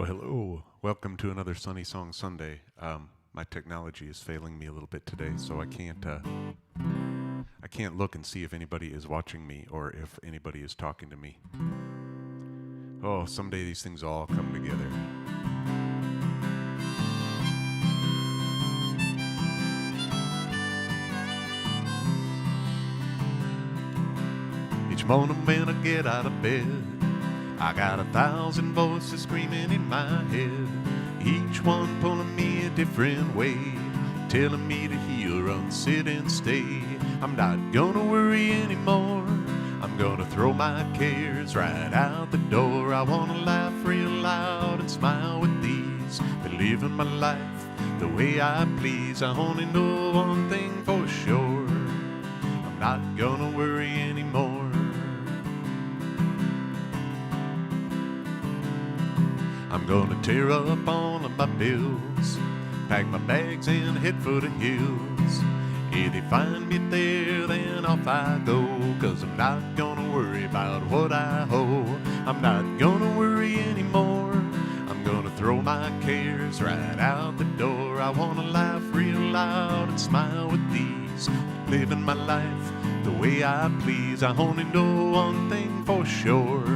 Well, hello. Welcome to another Sunny Song Sunday. My technology is failing me a little bit today, so I can't look and see if anybody is watching me or if anybody is talking to me. Oh, someday these things all come together. Each morning when I get out of bed, I got 1,000 voices screaming in my head, each one pulling me a different way, telling me to heal, run, sit, and stay. I'm not gonna worry anymore. I'm gonna throw my cares right out the door. I wanna laugh real loud and smile with ease, be living my life the way I please. I only know one thing for sure: I'm not gonna worry anymore. I'm gonna tear up all of my bills, pack my bags and head for the hills. If they find me there, then off I go, 'cause I'm not gonna worry about what I owe. I'm not gonna worry anymore. I'm gonna throw my cares right out the door. I wanna laugh real loud and smile with ease, living my life the way I please. I only know one thing for sure: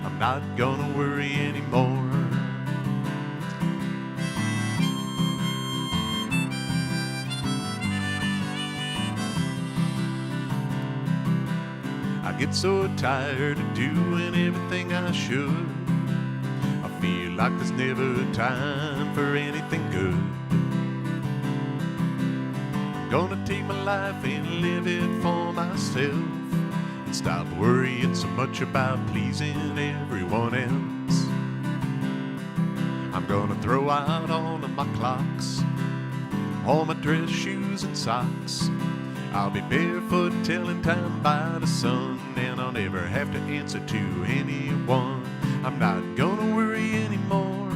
I'm not gonna worry anymore. I get so tired of doing everything I should. I feel like there's never time for anything good. I'm gonna take my life and live it for myself, and stop worrying so much about pleasing everyone else. I'm gonna throw out all of my clocks, all my dress, shoes, and socks. I'll be barefoot telling time by the sun, and I'll never have to answer to anyone. I'm not gonna worry anymore.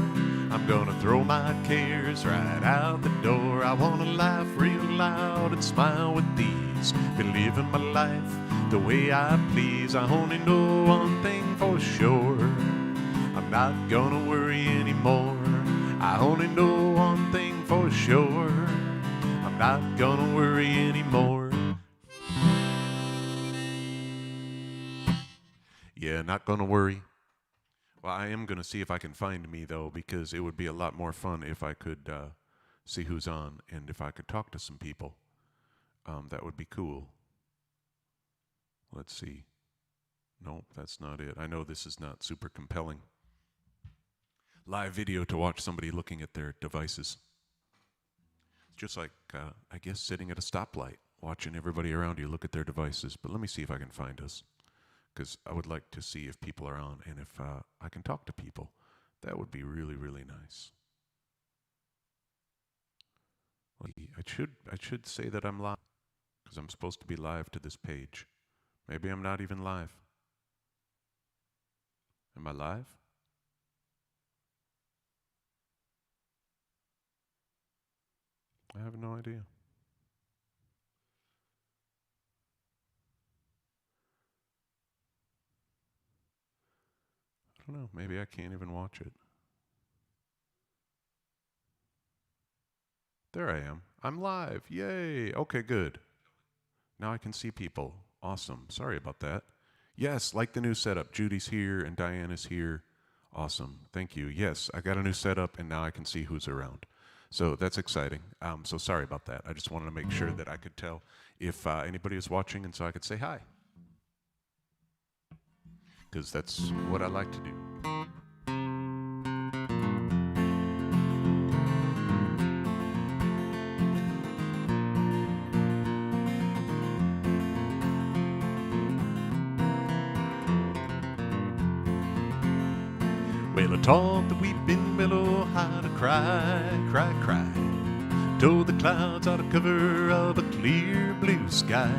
I'm gonna throw my cares right out the door. I wanna laugh real loud and smile with ease, be living my life the way I please. I only know one thing for sure: I'm not gonna worry anymore. I only know one thing for sure: I'm not gonna worry anymore. Yeah, not gonna worry. Well, I am gonna see if I can find me, though, because it would be a lot more fun if I could see who's on, and if I could talk to some people. That would be cool. Let's see. Nope, that's not it. I know this is not super compelling. Live video to watch somebody looking at their devices. It's just like, I guess, sitting at a stoplight, watching everybody around you look at their devices. But let me see if I can find us, because I would like to see if people are on, and if I can talk to people. That would be really, really nice. I should say that I'm live, because I'm supposed to be live to this page. Maybe I'm not even live. Am I live? I have no idea. I don't know. Maybe I can't even watch it. There I am. I'm live. Yay. Okay, good. Now I can see people. Awesome. Sorry about that. Yes, like the new setup. Judy's here and Diana's here. Awesome. Thank you. Yes, I got a new setup, and now I can see who's around. So that's exciting. So sorry about that. I just wanted to make sure that I could tell if anybody was watching, and so I could say hi, because that's what I like to do. Well, I taught the weeping willow how to cry, cry, cry. Told the clouds how to cover of a clear blue sky.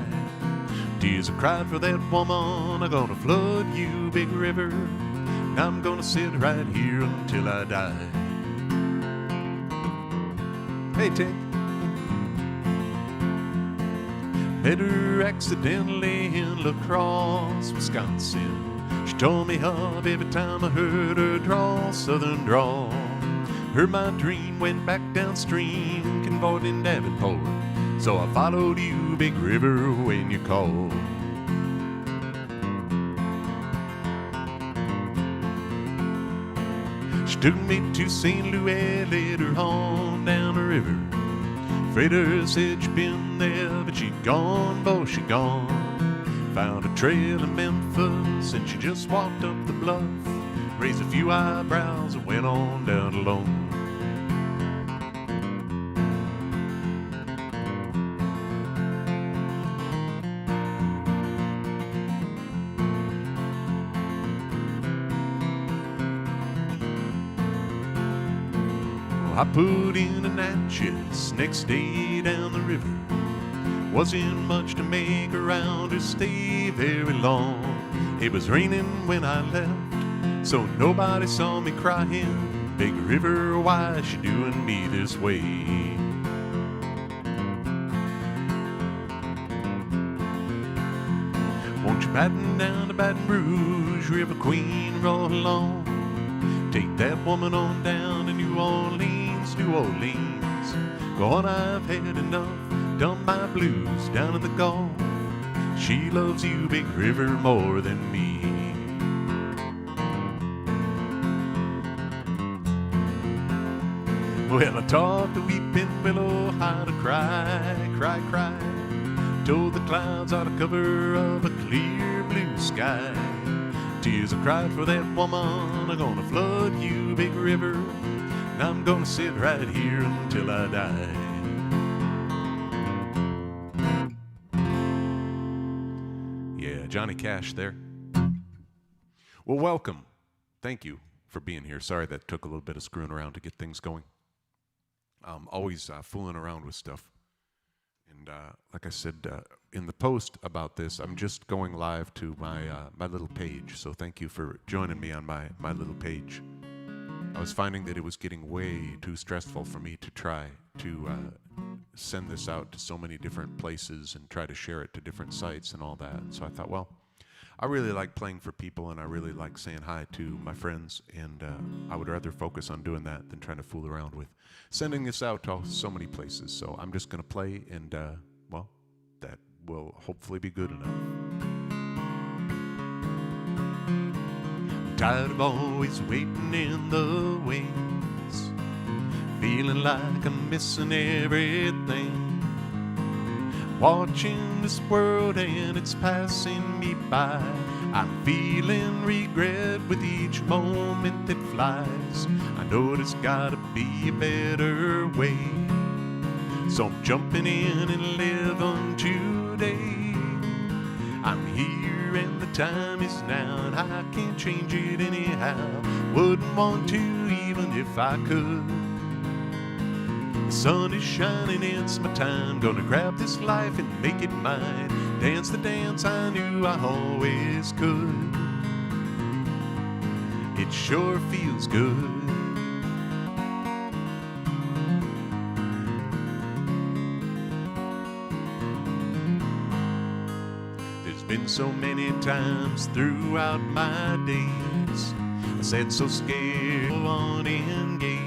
Tears I cried for that woman. I'm gonna flood you, big river, and I'm gonna sit right here until I die. Hey, Tick. Met her accidentally in La Crosse, Wisconsin. She tore me up every time I heard her drawl, southern drawl. Heard my dream, went back downstream, convoyed in Davenport. So I followed you, Big River, when you called. She took me to St. Louis, later on down the river. Freighter said she'd been there, but she'd gone, boy, she gone. Found a trail in Memphis, and she just walked up the bluff, raised a few eyebrows, and went on down alone. I put in a Natchez next day down the river. Wasn't much to make around or stay very long. It was raining when I left, so nobody saw me crying. Big River, why is she doing me this way? Won't you batten down to Baton Rouge, River Queen, roll along? Take that woman on down to New Orleans, New Orleans. Go on, I've had enough, done my blues down in the Gulf. She loves you, Big River, more than me. Well, I taught the weeping willow how to cry, cry, cry. Told the clouds how to cover up a clear blue sky. Tears I cried for that woman are gonna flood you, Big River, and I'm gonna sit right here until I die. Yeah, Johnny Cash there. Well, welcome. Thank you for being here. Sorry that took a little bit of screwing around to get things going. Always fooling around with stuff. And like I said in the post about this, I'm just going live to my little page. So thank you for joining me on my little page. I was finding that it was getting way too stressful for me to try to send this out to so many different places and try to share it to different sites and all that. So I thought, well, I really like playing for people and I really like saying hi to my friends, and I would rather focus on doing that than trying to fool around with sending this out to so many places. So I'm just going to play, and well, that will hopefully be good enough. I'm tired of always waiting in the wings, feeling like I'm missing everything. Watching this world and it's passing me by. I'm feeling regret with each moment that flies. I know there's gotta be a better way, so I'm jumping in and living today. I'm here and the time is now, and I can't change it anyhow. Wouldn't want to even if I could. The sun is shining, it's my time. Gonna grab this life and make it mine. Dance the dance I knew I always could. It sure feels good. There's been so many times throughout my days I said so scared, unengaged.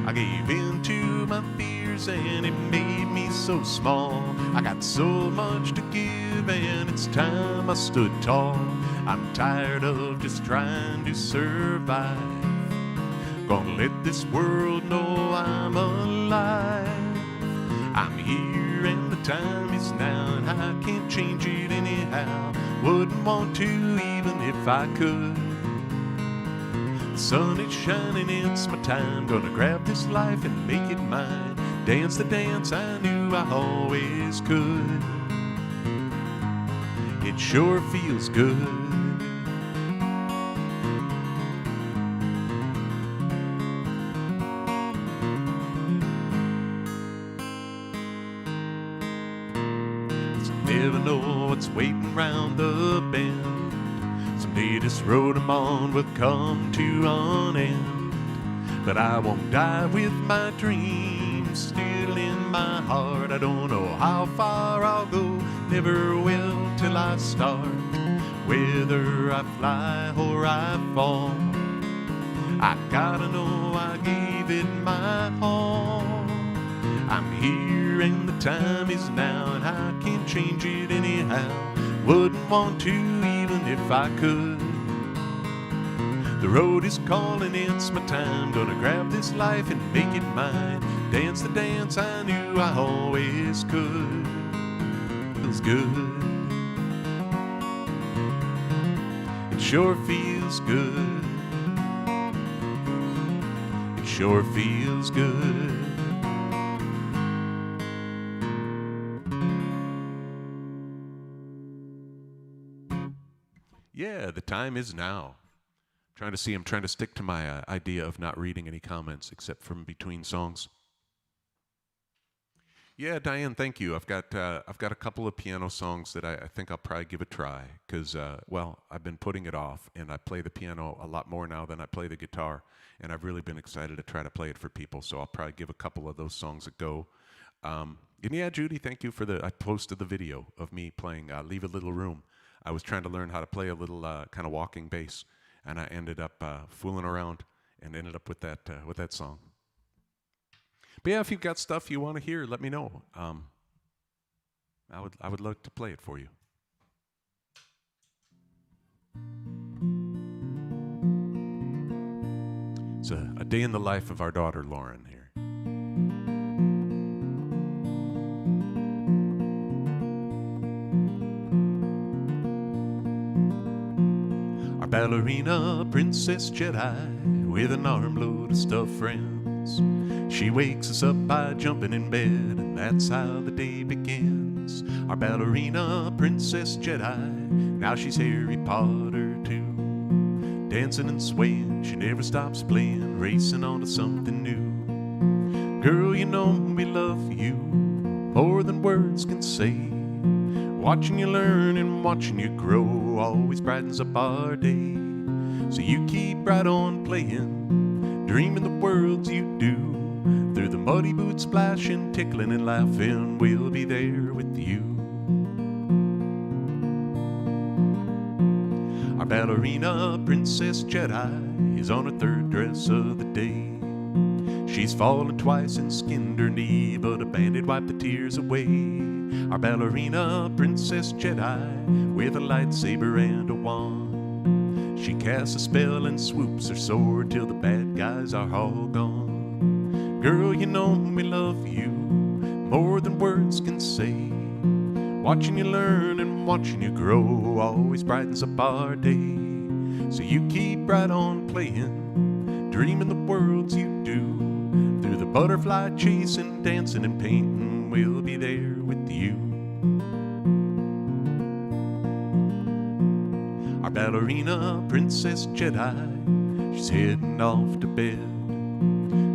I gave in to my fears and it made me so small. I got so much to give and it's time I stood tall. I'm tired of just trying to survive. Gonna let this world know I'm alive. I'm here and the time is now, and I can't change it anyhow. Wouldn't want to even if I could. The sun is shining, it's my time. Gonna grab this life and make it mine. Dance the dance I knew I always could. It sure feels good. Never know what's waiting round the bend. Someday this road I'm on will come to an end. But I won't die with my dreams still in my heart. I don't know how far I'll go, never will till I start. Whether I fly or I fall, I gotta know I gave it my all. I'm here and the time is now, and I can't change it anyhow. Wouldn't want to even if I could. The road is calling, it's my time. Gonna grab this life and make it mine. Dance the dance I knew I always could. Feels good. It sure feels good. It sure feels good. Yeah, the time is now. I'm trying to stick to my idea of not reading any comments except from between songs. Yeah, Diane, thank you. I've got a couple of piano songs that I think I'll probably give a try because, well, I've been putting it off, and I play the piano a lot more now than I play the guitar, and I've really been excited to try to play it for people, so I'll probably give a couple of those songs a go. And yeah, Judy, thank you I posted the video of me playing Leave a Little Room. I was trying to learn how to play a little kind of walking bass, and I ended up fooling around and ended up with that song. But yeah, if you've got stuff you want to hear, let me know. I would love to play it for you. It's a day in the life of our daughter Lauren here. Our ballerina, Princess Jedi, with an armload of stuffed friends. She wakes us up by jumping in bed, and that's how the day begins. Our ballerina, Princess Jedi, now she's Harry Potter too. Dancing and swaying, she never stops playing, racing on to something new. Girl, you know we love you more than words can say. Watching you learn and watching you grow always brightens up our day. So you keep right on playing, dreaming the worlds you do. Through the muddy boots splashing, tickling and laughing, we'll be there with you. Our ballerina, Princess Jedi, is on her third dress of the day. She's fallen twice and skinned her knee, but a bandit wiped the tears away. Our ballerina, Princess Jedi, with a lightsaber and a wand. She casts a spell and swoops her sword till the bad guys are all gone. Girl, you know we love you more than words can say. Watching you learn and watching you grow always brightens up our day. So you keep right on playing, dreaming the worlds you do. Through the butterfly chasing, dancing and painting, we'll be there with you. Our ballerina, Princess Jedi, she's heading off to bed.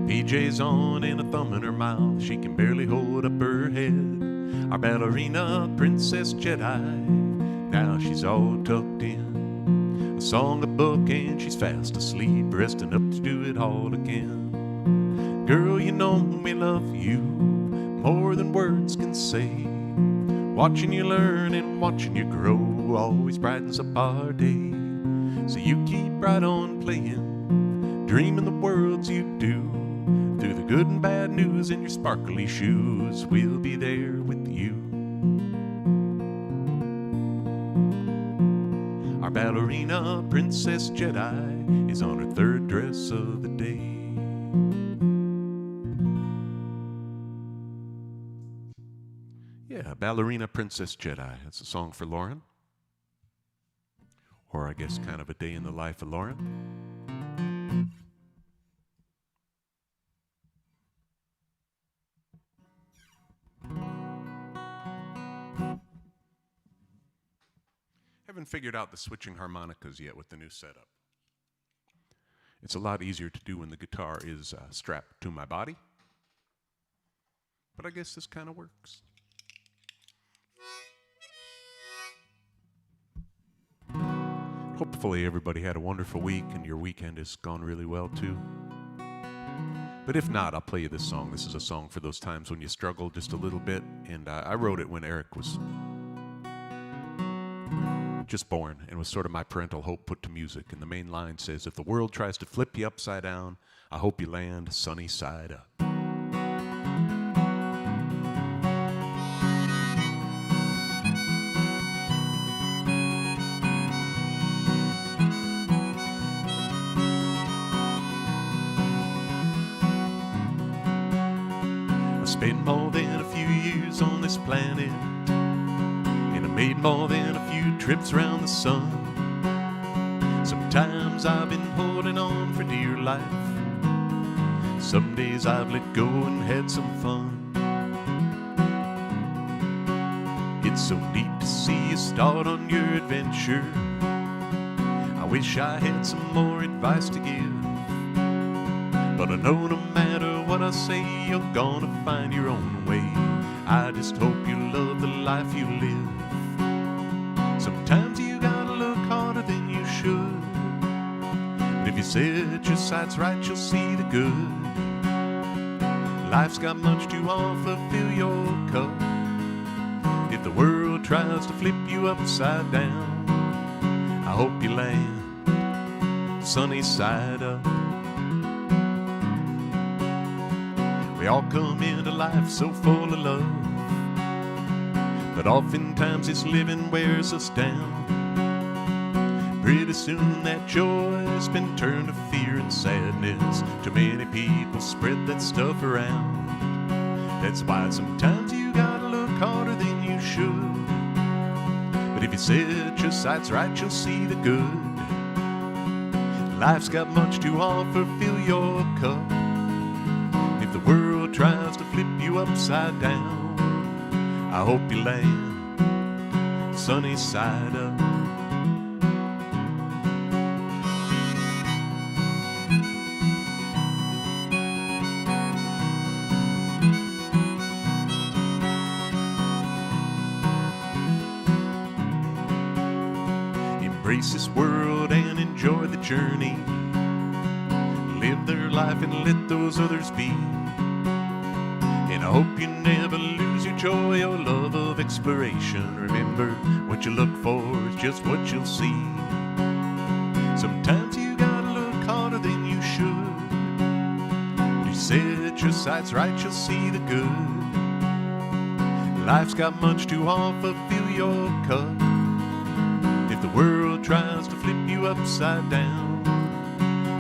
PJ's on and a thumb in her mouth, she can barely hold up her head. Our ballerina, Princess Jedi, now she's all tucked in. A song, a book, and she's fast asleep, resting up to do it all again. Girl, you know we love you more than words can say. Watching you learn and watching you grow always brightens up our day. So you keep right on playing, dreaming the worlds you do. Through the good and bad news in your sparkly shoes, we'll be there with you. Our ballerina, Princess Jedi, is on her third dress of the day. Yeah, Ballerina, Princess Jedi. That's a song for Lauren. Or I guess kind of a day in the life of Lauren. Haven't figured out the switching harmonicas yet with the new setup. It's a lot easier to do when the guitar is strapped to my body. But I guess this kind of works. Hopefully everybody had a wonderful week and your weekend has gone really well too. But if not, I'll play you this song. This is a song for those times when you struggle just a little bit, and I wrote it when Eric was just born and was sort of my parental hope put to music. And the main line says, if the world tries to flip you upside down, I hope you land sunny side up. I spent more than a few years on this planet, and I made more than a few trips around the sun. Sometimes I've been holding on for dear life. Some days I've let go and had some fun. It's so neat to see you start on your adventure. I wish I had some more advice to give, but I know no matter what I say, you're gonna find your own way. I just hope you love the life you live. Sometimes you gotta look harder than you should, but if you set your sights right, you'll see the good. Life's got much to offer, fill your cup. If the world tries to flip you upside down, I hope you land sunny side up. We all come into life so full of love, but oftentimes this living wears us down. Pretty soon that joy's been turned to fear and sadness. Too many people spread that stuff around. That's why sometimes you gotta look harder than you should, but if you set your sights right, you'll see the good. Life's got much to offer, fill your cup. If the world tries to flip you upside down, I hope you land sunny side up. Embrace this world and enjoy the journey. Live their life and let those others be. And I hope you never lose your joy or love of exploration. Remember, what you look for is just what you'll see. Sometimes you gotta look harder than you should, but if you set your sights right, you'll see the good. Life's got much to offer, fill your cup. If the world tries to flip you upside down,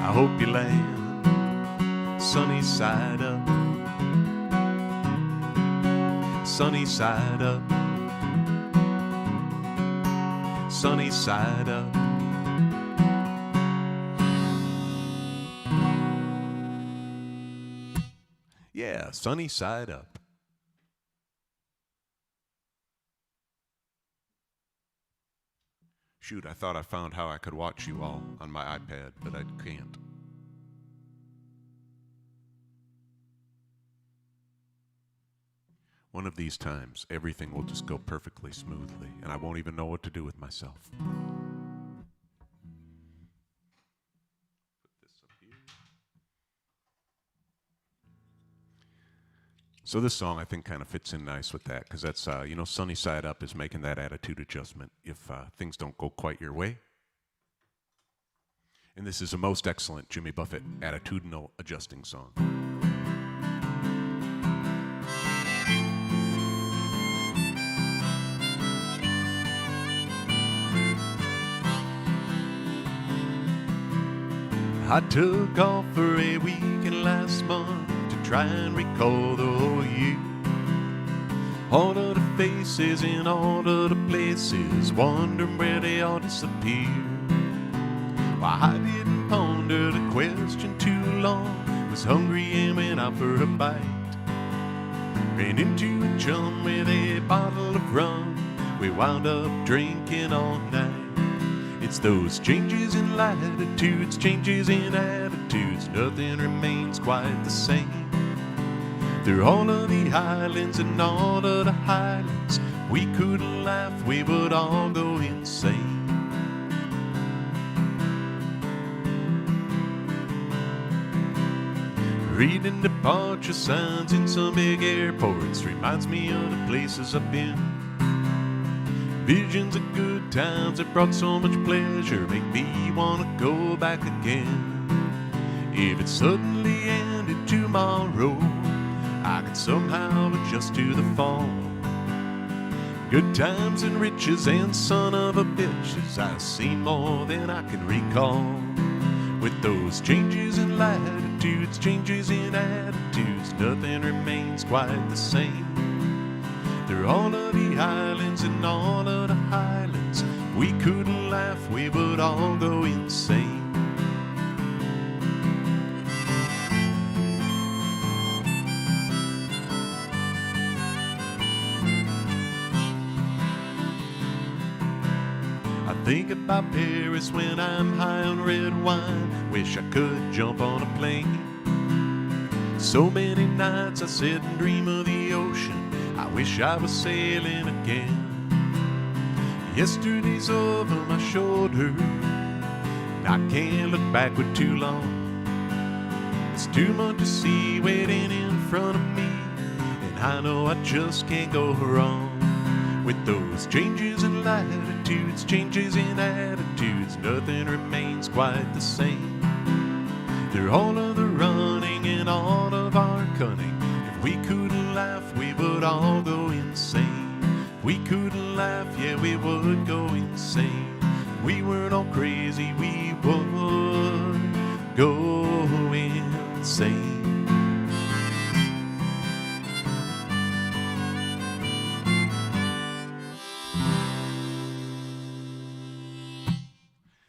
I hope you land sunny side up. Sunny side up. Sunny side up. Yeah, sunny side up. Shoot, I thought I found how I could watch you all on my iPad, but I can't. One of these times, everything will just go perfectly smoothly, and I won't even know what to do with myself. Put this up here. So this song, I think, kind of fits in nice with that, because that's, sunny side up is making that attitude adjustment if things don't go quite your way. And this is a most excellent Jimmy Buffett attitudinal adjusting song. I took off for a weekend last month to try and recall the whole year. All of the faces in all of the places, wondering where they all disappeared. Why I didn't ponder the question too long, was hungry and went out for a bite. Ran into a chum with a bottle of rum, we wound up drinking all night. It's those changes in latitudes, changes in attitudes, nothing remains quite the same. Through all of the islands and all of the highlands, we couldn't laugh, we would all go insane. Reading departure signs in some big airports reminds me of the places I've been. Visions of good times that brought so much pleasure make me want to go back again. If it suddenly ended tomorrow, I could somehow adjust to the fall. Good times and riches and son of a bitches, I've seen more than I can recall. With those changes in latitudes, changes in attitudes, nothing remains quite the same. Through all of the islands and all of the highlands, if we couldn't laugh, we would all go insane. Think about Paris when I'm high on red wine. Wish I could jump on a plane. So many nights I sit and dream of the ocean. I wish I was sailing again. Yesterday's over my shoulder, and I can't look backward too long. It's too much to see waiting in front of me, and I know I just can't go wrong. With those changes in latitudes, changes in attitudes, nothing remains quite the same. Through all of the running and all of our cunning, if we couldn't laugh, we would all go insane. If we couldn't laugh, yeah, we would go insane. If we weren't all crazy, we would go insane.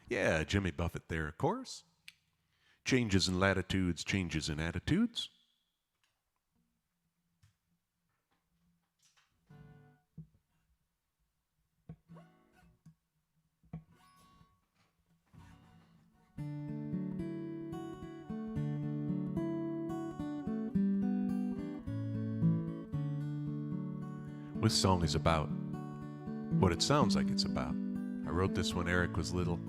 Yeah, Jimmy Buffett there, of course. Changes in latitudes, changes in attitudes. This song is about what it sounds like it's about. I wrote this when Eric was little,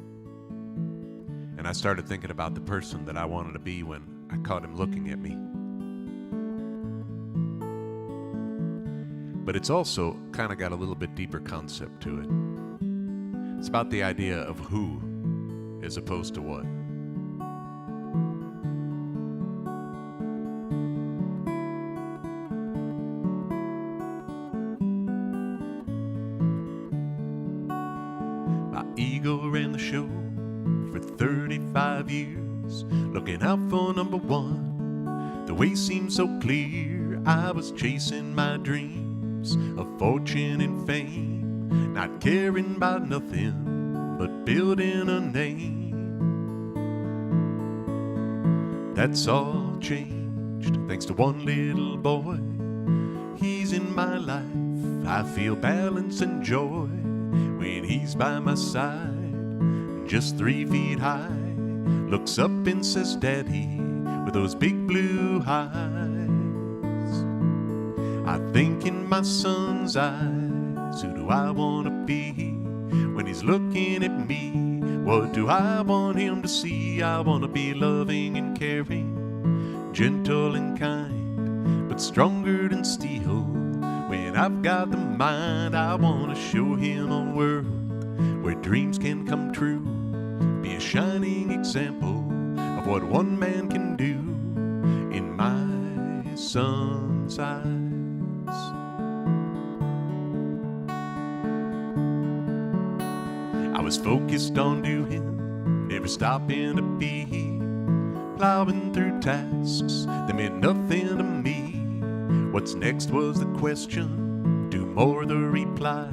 and I started thinking about the person that I wanted to be when I caught him looking at me. But it's also kind of got a little bit deeper concept to it. It's about the idea of who as opposed to what. My ego ran the show for 35 years, looking out for number one. The way seemed so clear, I was chasing my dreams of fortune and fame, not caring about nothing but building a name. That's all changed thanks to one little boy. He's in my life, I feel balance and joy when he's by my side. Just 3 feet high, looks up and says, "Daddy," with those big blue eyes. I think in my son's eyes, who do I want to be? When he's looking at me, what do I want him to see? I want to be loving and caring, gentle and kind, but stronger than steel. When I've got the mind, I want to show him a world where dreams can come true. Be a shining example of what one man can do in my son's eyes. I was focused on doing, never stopping to be, plowing through tasks that meant nothing to me. What's next was the question, do more the reply,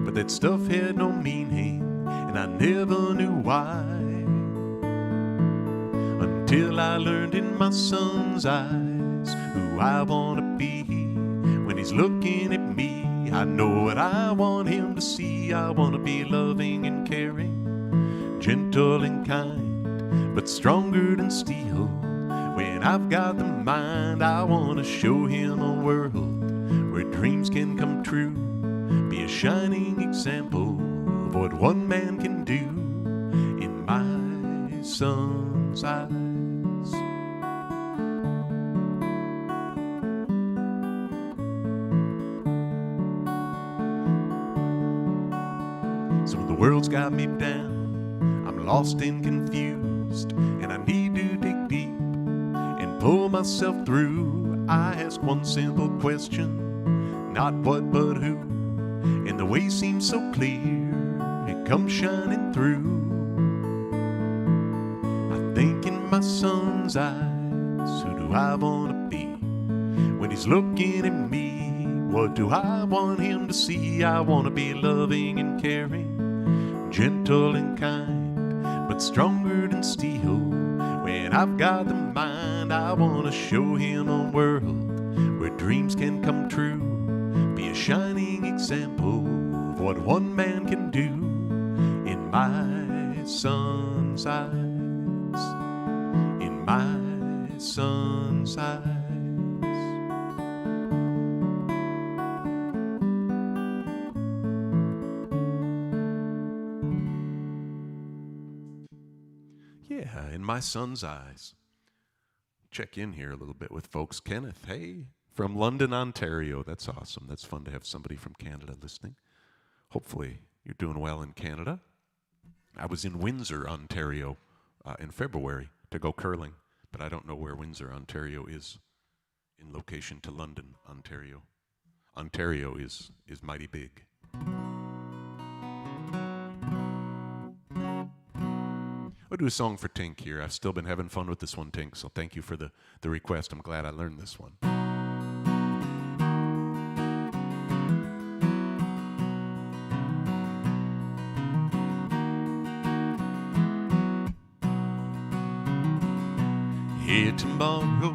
but that stuff had no meaning, and I never knew why. Until I learned in my son's eyes who I want to be. When he's looking at me, I know what I want him to see. I want to be loving and caring, gentle and kind, but stronger than steel. When I've got the mind, I want to show him a world where dreams can come true. Be a shining example of what one man can do in my son's eyes. world's got me down, I'm lost and confused, and I need to dig deep and pull myself through. I ask one simple question, not what but who, and the way seems so clear, it comes shining through. I think in my son's eyes, who do I want to be? When he's looking at me, what do I want him to see? I want to be loving and caring, gentle and kind, but stronger than steel. When I've got the mind, I want to show him a world where dreams can come true. Be a shining example of what one man can do. In my son's eyes, in my son's eyes. Yeah, in my son's eyes. Check in here a little bit with folks. Kenneth, hey, from London, Ontario. That's awesome. That's fun to have somebody from Canada listening. Hopefully you're doing well in Canada. I was in Windsor, Ontario in February to go curling, but I don't know where Windsor, Ontario is in location to London, Ontario. Ontario is mighty big. I'll do a song for Tink here. I've still been having fun with this one, Tink, so thank you for the request. I'm glad I learned this one. Here tomorrow,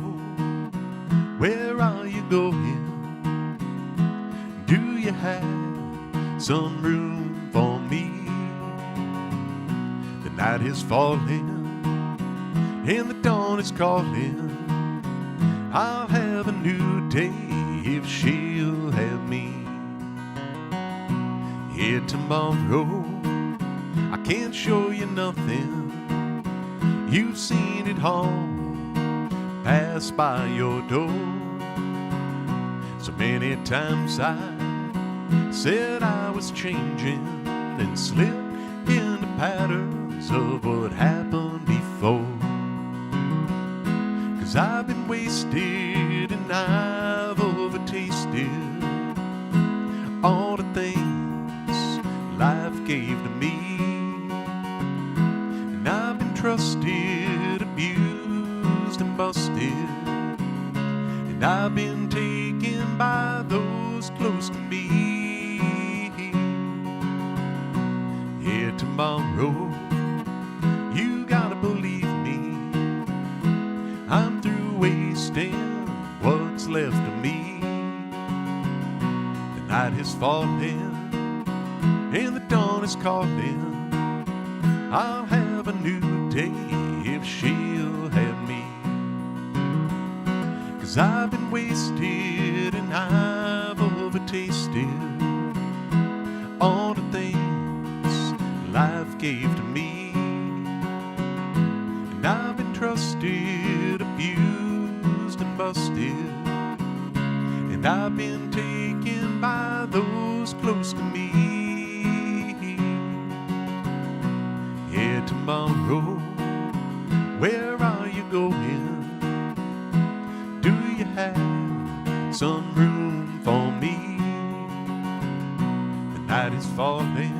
where are you going? Do you have some room for me? The night is falling and the dawn is calling. I'll have a new day if she'll have me. Here tomorrow, I can't show you nothing. You've seen it all pass by your door. So many times I said I was changing, then slipped into patterns of what happened before. 'Cause I've been wasted and I've overtasted all the things life gave to me. And I've been trusted, abused and busted, and I've been taken by those close to me. Here tomorrow, you gotta believe me, I'm through wasting what's left of me. The night is falling and the dawn is calling. I'll have a new day if she'll have me. 'Cause I've been wasted and I've overtasted all the things life gave to me. And I've been trusted, abused and busted, and I've been taken by those close to me. Here tomorrow, where are you going? Do you have some room for me? The night is falling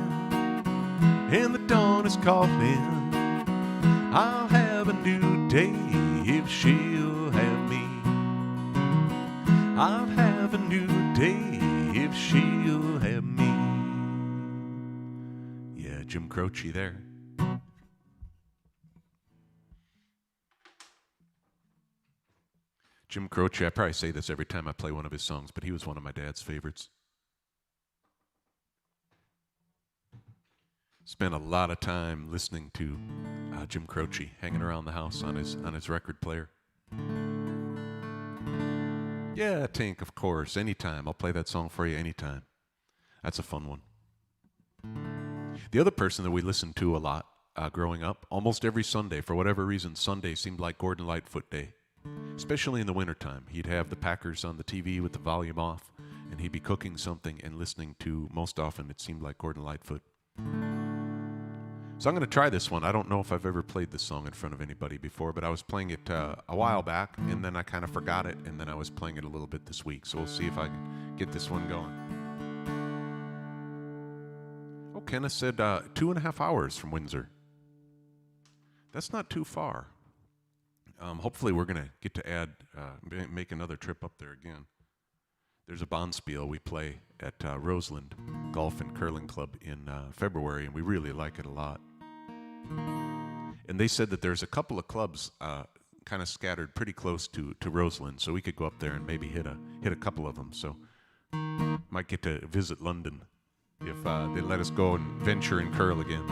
and the dawn is calling. I'll have a new day if she'll have me. I'll have a new day if she'll have me. Yeah, Jim Croce there. Jim Croce, I probably say this every time I play one of his songs, but he was one of my dad's favorites. Spent a lot of time listening to Jim Croce, hanging around the house on his record player. Yeah, Tink, of course, anytime. I'll play that song for you anytime. That's a fun one. The other person that we listened to a lot growing up, almost every Sunday, for whatever reason, Sunday seemed like Gordon Lightfoot Day. Especially in the wintertime. He'd have the Packers on the TV with the volume off, and he'd be cooking something and listening to, most often, it seemed like Gordon Lightfoot. So I'm going to try this one. I don't know if I've ever played this song in front of anybody before, but I was playing it a while back, and then I kind of forgot it, and then I was playing it a little bit this week. So we'll see if I can get this one going. Oh, Kenneth said 2.5 hours from Windsor. That's not too far. Hopefully we're going to get to make another trip up there again. There's a bonspiel we play at Roseland Golf and Curling Club in February, and we really like it a lot. And they said that there's a couple of clubs kind of scattered pretty close to Roseland, so we could go up there and maybe hit a couple of them. So might get to visit London if they let us go and venture and curl again.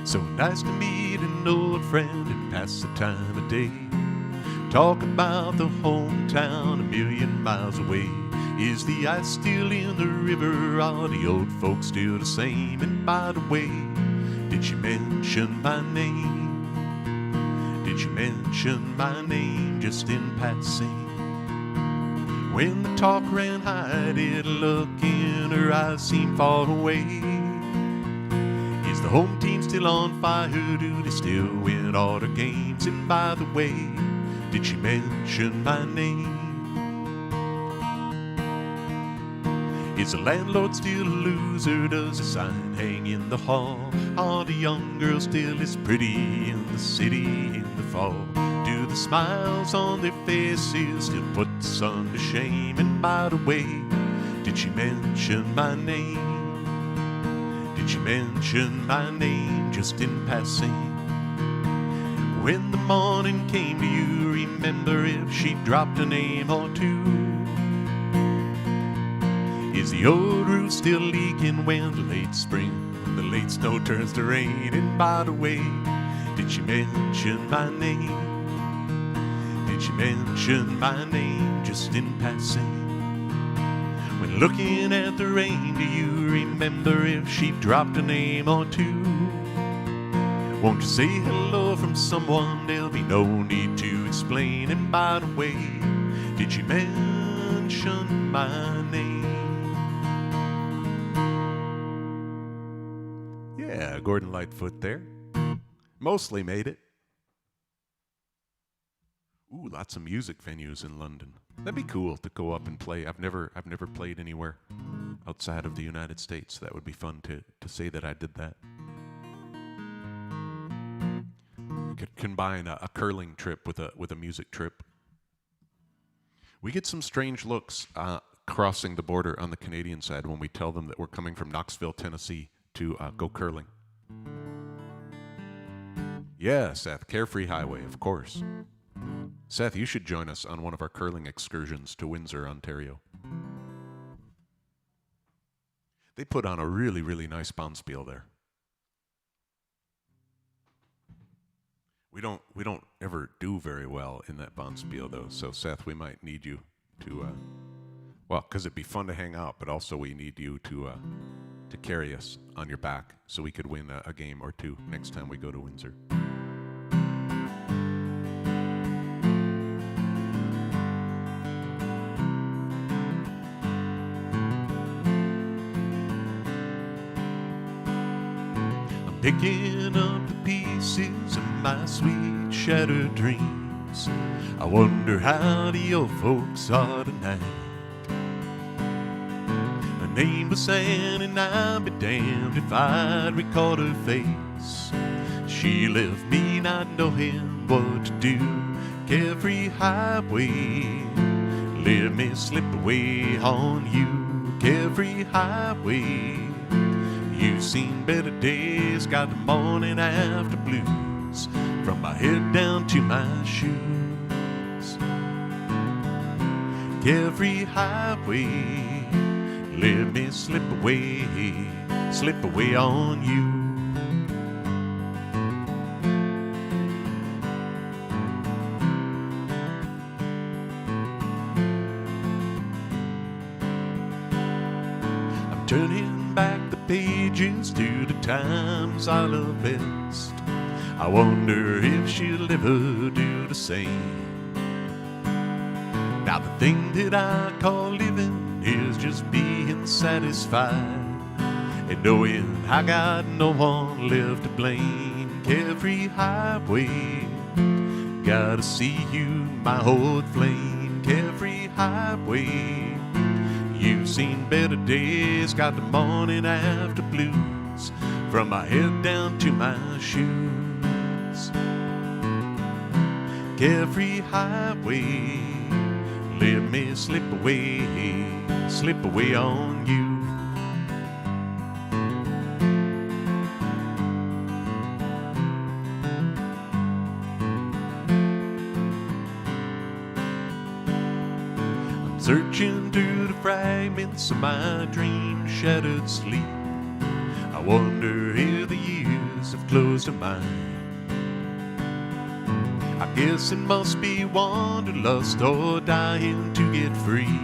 So nice to meet an old friend and pass the time of day. Talk about the hometown a million miles away. Is the ice still in the river? Are the old folks still the same? And by the way, did she mention my name? Did she mention my name just in passing? When the talk ran high, did a look in her eyes seem far away? Is the home team still on fire? Do they still win all their games? And by the way, did she mention my name? Is the landlord still a loser? Does the sign hang in the hall? Are the young girls still as pretty in the city in the fall? Do the smiles on their faces still put the sun to shame? And by the way, did she mention my name? Did she mention my name just in passing? When the morning came, do you remember if she dropped a name or two? Is the old roof still leaking when the late spring, the late snow turns to rain? And by the way, did she mention my name? Did she mention my name just in passing? When looking at the rain, do you remember if she dropped a name or two? Won't you say hello from someone? There'll be no need to explain. And by the way, did she mention my name? Yeah, Gordon Lightfoot there. Mostly made it. Ooh, lots of music venues in London. That'd be cool to go up and play. I've never played anywhere outside of the United States. That would be fun to say that I did that. Could combine a curling trip with a music trip. We get some strange looks crossing the border on the Canadian side when we tell them that we're coming from Knoxville, Tennessee to go curling. Yeah, Seth, Carefree Highway, of course. Seth, you should join us on one of our curling excursions to Windsor, Ontario. They put on a really, really nice bonspiel there. We don't ever do very well in that bonspiel, though. So, Seth, we might need you to, well, because it'd be fun to hang out, but also we need you to carry us on your back so we could win a game or two next time we go to Windsor. Picking up the pieces of my sweet shattered dreams. I wonder how the old folks are tonight. Her name was Anne, and I'd be damned if I'd recall her face. She left me not knowing what to do. Carefree highway, let me slip away on you. Carefree highway, you've seen better days, got the morning after blues, from my head down to my shoes. Carefree highway, let me slip away on you. I'm turning back the pages to the times I love best. I wonder if she'll ever do the same. Now the thing that I call living is just being satisfied, and knowing I got no one left to blame. Carefree highway, gotta see you, my old flame. Carefree highway, you've seen better days, got the morning after blues, from my head down to my shoes. Carefree highway, let me slip away on you. I'm searching through the fragments of my dream-shattered sleep. I wonder if the years have closed a mind. I guess it must be wanderlust or dying to get free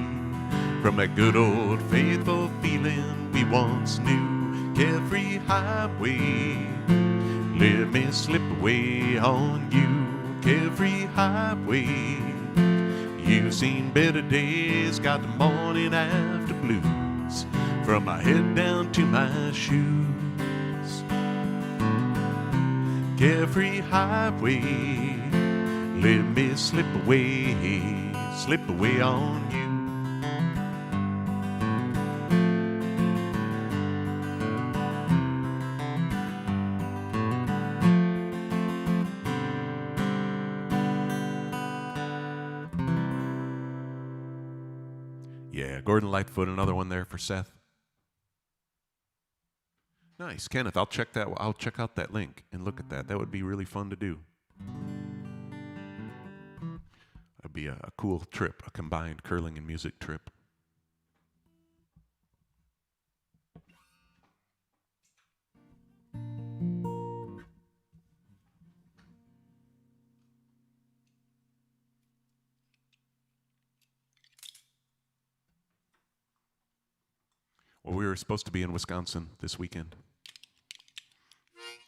from that good old faithful feeling we once knew. Carefree highway, let me slip away on you. Carefree highway, you've seen better days, got the morning after blues, from my head down to my shoes. Carefree highway, let me slip away on you. Yeah, Gordon Lightfoot, another one there for Seth. Nice, Kenneth. I'll check out that link and look at that. That would be really fun to do. That'd be a cool trip, a combined curling and music trip. Well, we were supposed to be in Wisconsin this weekend,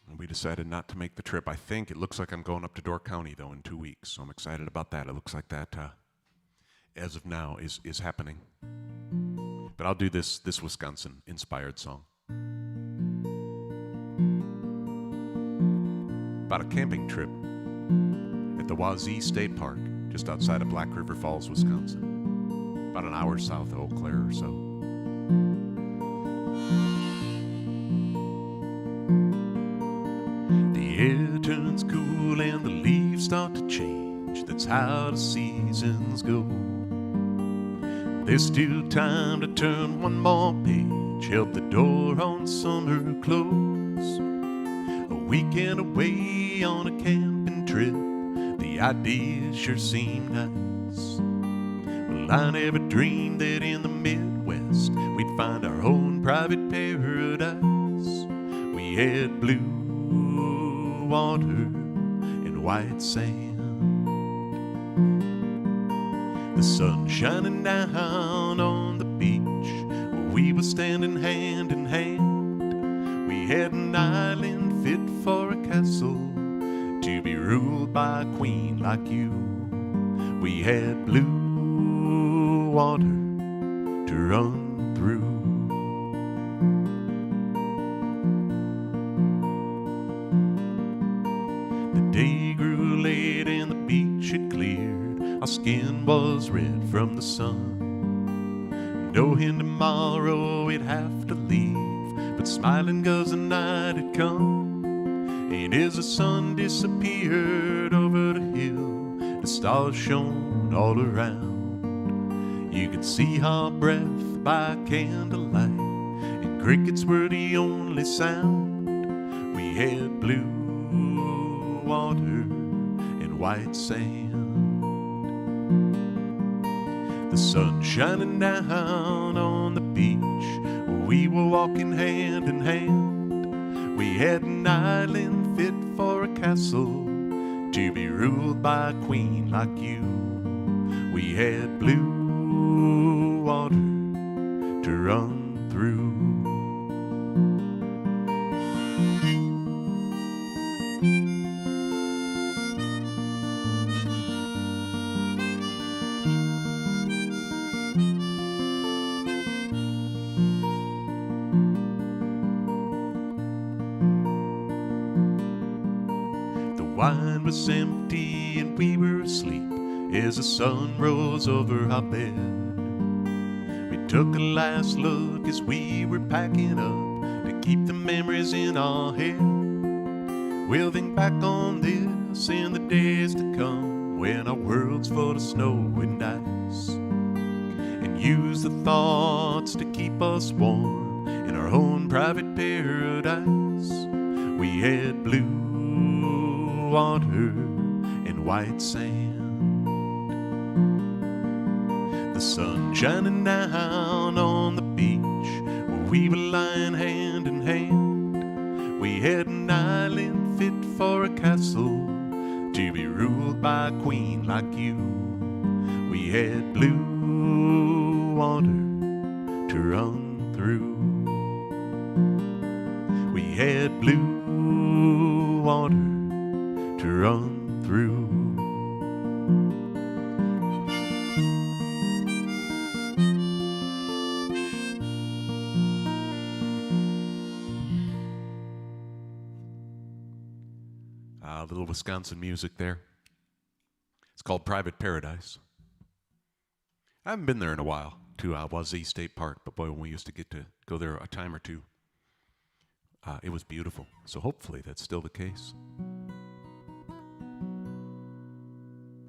and we decided not to make the trip. I think it looks like I'm going up to Door County, though, in 2 weeks, so I'm excited about that. It looks like that, as of now, is happening. But I'll do this Wisconsin-inspired song about a camping trip at the Wazee State Park, just outside of Black River Falls, Wisconsin, about an hour south of Eau Claire or so. The air turns cool and the leaves start to change. That's how the seasons go. There's still time to turn one more page, help the door on summer close. A weekend away on a camping trip, the idea sure seemed nice. Well, I never dreamed that in the Midwest we'd find our own private paradise. We had blue water and white sand, the sun shining down on the beach where we were standing hand in hand. We had an island fit for a castle, to be ruled by a queen like you. We had blue water to run through. The day grew late and the beach had cleared. Our skin was red from the sun. Knowing tomorrow we'd have to leave, but smiling 'cause the night had come. And as the sun disappeared over the hill, the stars shone all around. You could see our breath by candlelight, and crickets were the only sound. We had blue water and white sand, the sun shining down on the beach where we were walking hand in hand. We had an island fit for a castle, to be ruled by a queen like you. We had blue water to run through. was empty and we were asleep as the sun rose over our bed. We took a last look as we were packing up to keep the memories in our head. We'll think back on this in the days to come when our world's full of snow and ice, and use the thoughts to keep us warm in our own private paradise. We had blue water and white sand, the sun shining down on the beach where we were lying hand in hand. We had an island fit for a castle to be ruled by a queen like you. We had blue water to run through. We had blue water to run through. A little Wisconsin music there. It's called Private Paradise. I haven't been there in a while to Wazee State Park, but boy, when we used to get to go there a time or two, it was beautiful. So hopefully that's still the case.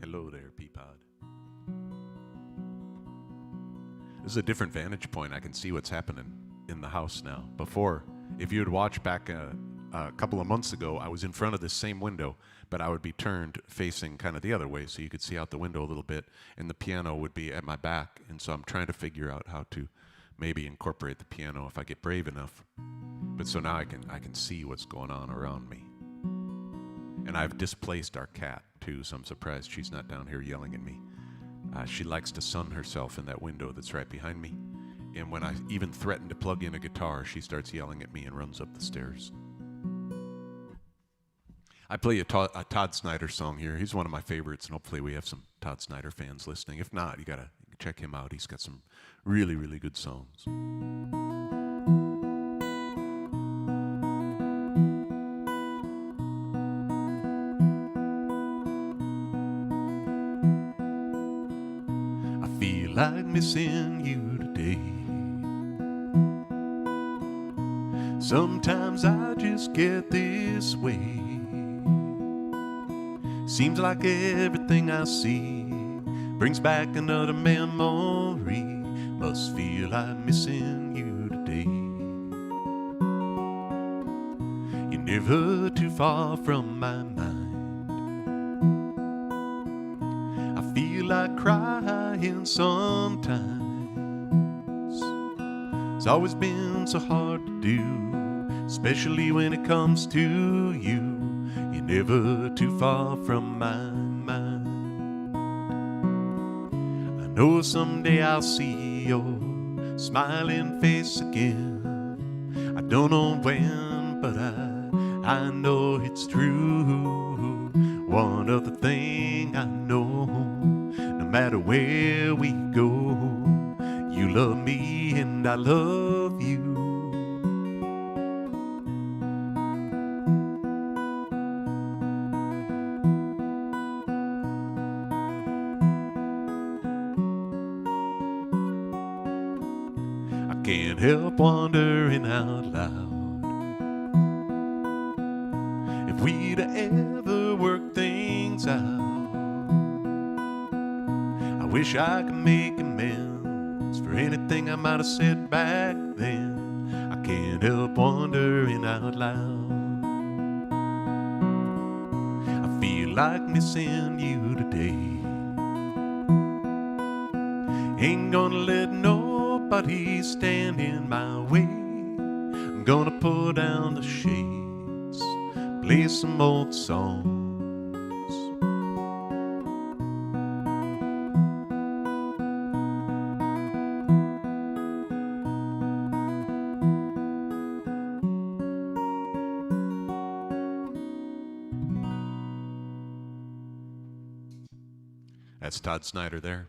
Hello there, Peapod. This is a different vantage point. I can see what's happening in the house now. Before, if you had watched back a couple of months ago, I was in front of this same window, but I would be turned facing kind of the other way so you could see out the window a little bit, and the piano would be at my back. And so I'm trying to figure out how to maybe incorporate the piano if I get brave enough. But so now I can see what's going on around me. And I've displaced our cat too, so I'm surprised she's not down here yelling at me. She likes to sun herself in that window that's right behind me. And when I even threaten to plug in a guitar, she starts yelling at me and runs up the stairs. I play a Todd Snyder song here. He's one of my favorites, and hopefully we have some Todd Snyder fans listening. If not, you gotta check him out. He's got some really, really good songs. I feel like missing you today. Sometimes I just get this way. Seems like everything I see brings back another memory. Must feel like missing you today. You're never too far from my mind. I feel like crying sometimes. It's always been so hard to do, especially when it comes to you. You're never too far from my mind. I know someday I'll see your smiling face again. I don't know when, but I know it's true. One other thing I know, no matter where we go, you love me and I love you. Can't help wondering out loud if we'd ever worked things out. I wish I could make amends for anything I might have said back then. I can't help wondering out loud. I feel like missing you today. Ain't gonna let nobody stand in my way. I'm gonna pull down the shades, play some old songs. That's Todd Snyder there.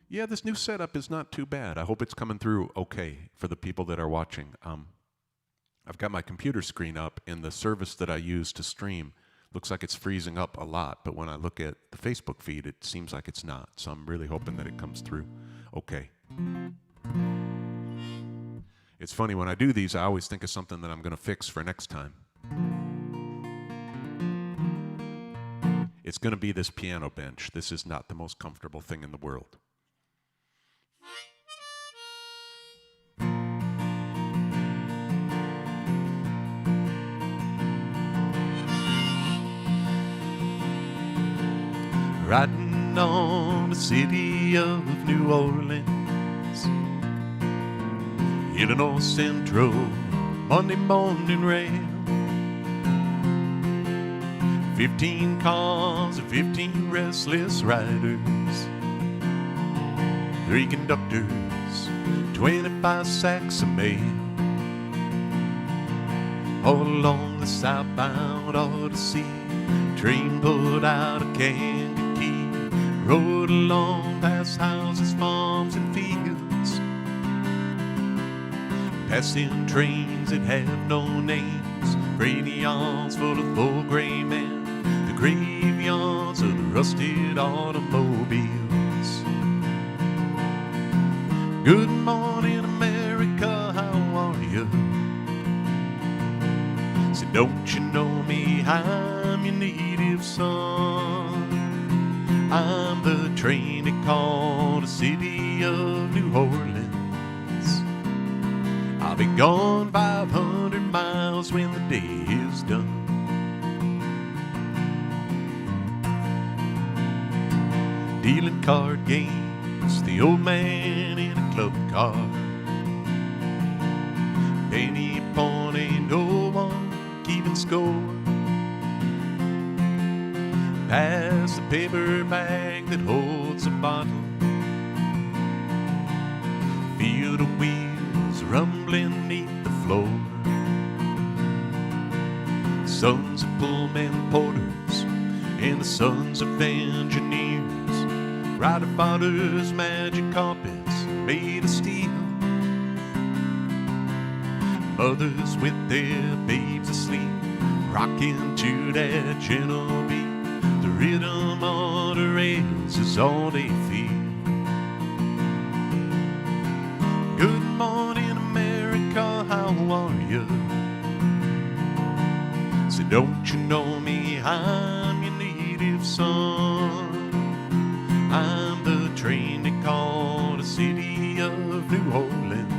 Yeah, this new setup is not too bad. I hope it's coming through okay for the people that are watching. I've got my computer screen up, and the service that I use to stream looks like it's freezing up a lot, but when I look at the Facebook feed, it seems like it's not. So I'm really hoping that it comes through okay. It's funny, when I do these, I always think of something that I'm going to fix for next time. It's going to be this piano bench. This is not the most comfortable thing in the world. Riding on the city of New Orleans, Illinois Central, Monday morning rail. 15 cars and 15 restless riders, 3 conductors, 25 sacks of mail. All along the southbound Odyssey, train pulled out of Kankakee, rode along past houses, farms, and fields, passing trains that have no names, freight yards full of full gray men, the graveyards of the rusted automobiles. Good morning, America, how are you? Say, don't you know me? I'm your native son. I'm the train they call the city of New Orleans. I'll be gone 500 miles when the day is done. Dealing card games, the old man in a club car. Penny point, ain't no one keeping score. Pass the paper bag that holds a bottle. Feel the wheels rumbling neath the floor. Sons of pullman porters and the sons of engineers ride a father's magic carpets made of steel. Mothers with their babes asleep, rocking to that gentle beat. The rhythm of the rails is all they feel. Good morning, America, how are you? Say, don't you know me? I'm your native son. I'm the train they call the city of New Orleans.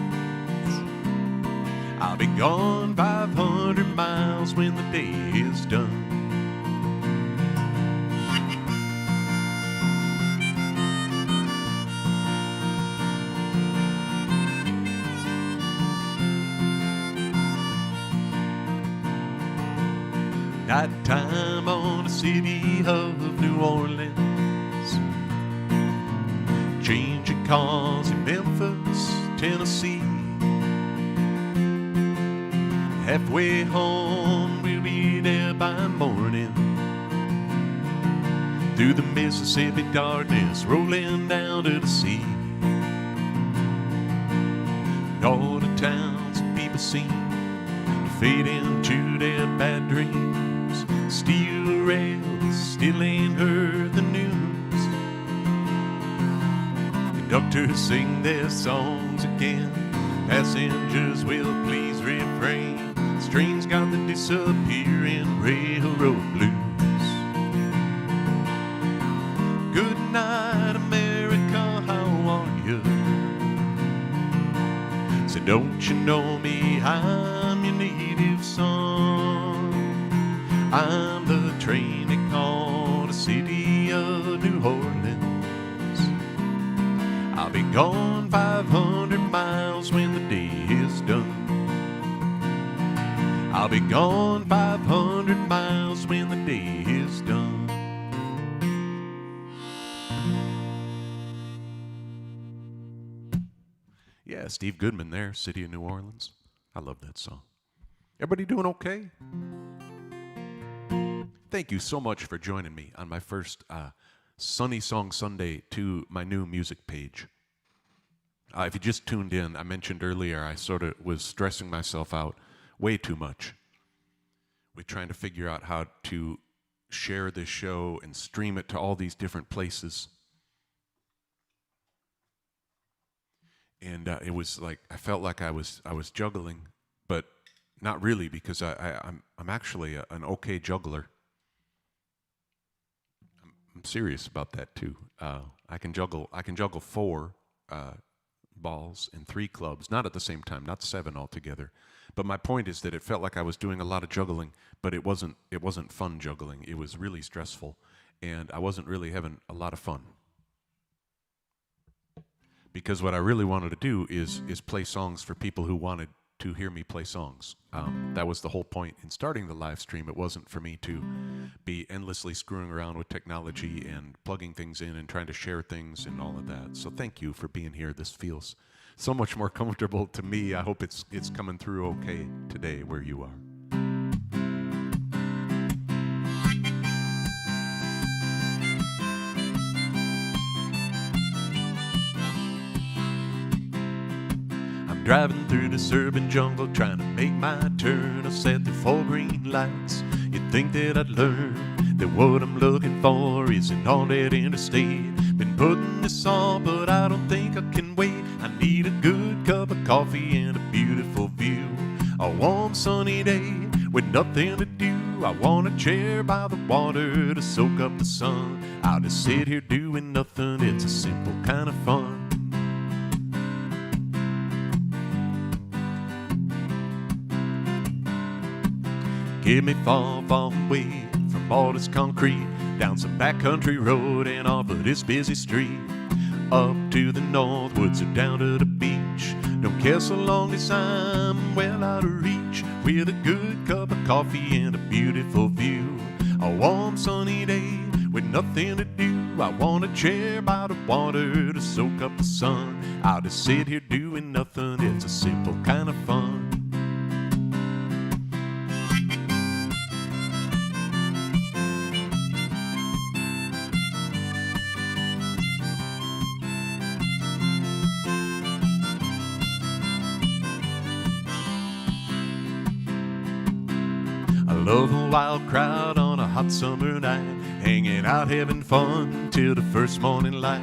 I'll be gone 500 miles when the day is done. Nighttime on the city of New Orleans, changing cars in Memphis, Tennessee. Halfway home, we'll be there by morning. Through the Mississippi darkness, rolling down to the sea. All the towns and people seem to fade into their bad dreams. Steel rails still ain't heard the news. Conductors sing their songs again. Passengers will please refrain. Trains got the disappearing railroad blues. Good night, America, how are you? Say, don't you know me? I'm your native son. I'm the train they call the city of New Orleans. I'll be gone 500 miles when the day is done. I'll be gone 500 miles when the day is done. Yeah, Steve Goodman there, City of New Orleans. I love that song. Everybody doing okay? Thank you so much for joining me on my first Sunny Song Sunday to my new music page. If you just tuned in, I mentioned earlier I sort of was stressing myself out way too much with trying to figure out how to share this show and stream it to all these different places. And it was like I felt like I was juggling, but not really, because I'm actually an okay juggler. I'm serious about that too. I can juggle 4 balls in 3 clubs, not at the same time, not 7 altogether. But my point is that it felt like I was doing a lot of juggling, but it wasn't fun juggling. It was really stressful, and I wasn't really having a lot of fun. Because what I really wanted to do is play songs for people who wanted to hear me play songs. That was the whole point in starting the live stream. It wasn't for me to be endlessly screwing around with technology and plugging things in and trying to share things and all of that. So thank you for being here. This feels so much more comfortable to me. I hope it's coming through okay today where you are. Driving through this urban jungle, trying to make my turn. I've sat through 4 green lights. You'd think that I'd learn that what I'm looking for isn't on that interstate. Been putting this on, but I don't think I can wait. I need a good cup of coffee and a beautiful view. A warm sunny day with nothing to do. I want a chair by the water to soak up the sun. I'll just sit here doing nothing. It's a simple kind of fun. Get me far, far away from all this concrete, down some backcountry road and off of this busy street. Up to the north woods or down to the beach. Don't care so long as I'm well out of reach. With a good cup of coffee and a beautiful view. A warm sunny day with nothing to do. I want a chair by the water to soak up the sun. I'll just sit here doing nothing. It's a simple kind of fun. Love a wild crowd on a hot summer night, hanging out having fun till the first morning light.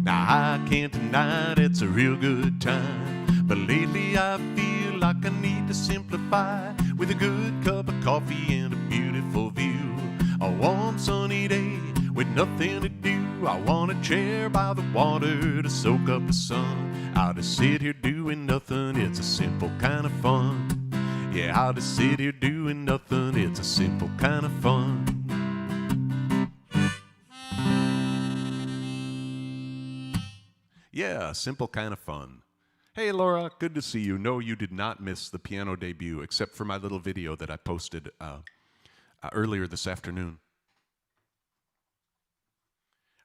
Now I can't deny it, it's a real good time, but lately I feel like I need to simplify with a good cup of coffee and a beautiful view. A warm sunny day with nothing to do. I want a chair by the water to soak up the sun. I'll just sit here doing nothing, it's a simple kind of fun. Yeah, I'll just sit here doing nothing. It's a simple kind of fun. Yeah, simple kind of fun. Hey, Laura, good to see you. No, you did not miss the piano debut, except for my little video that I posted earlier this afternoon.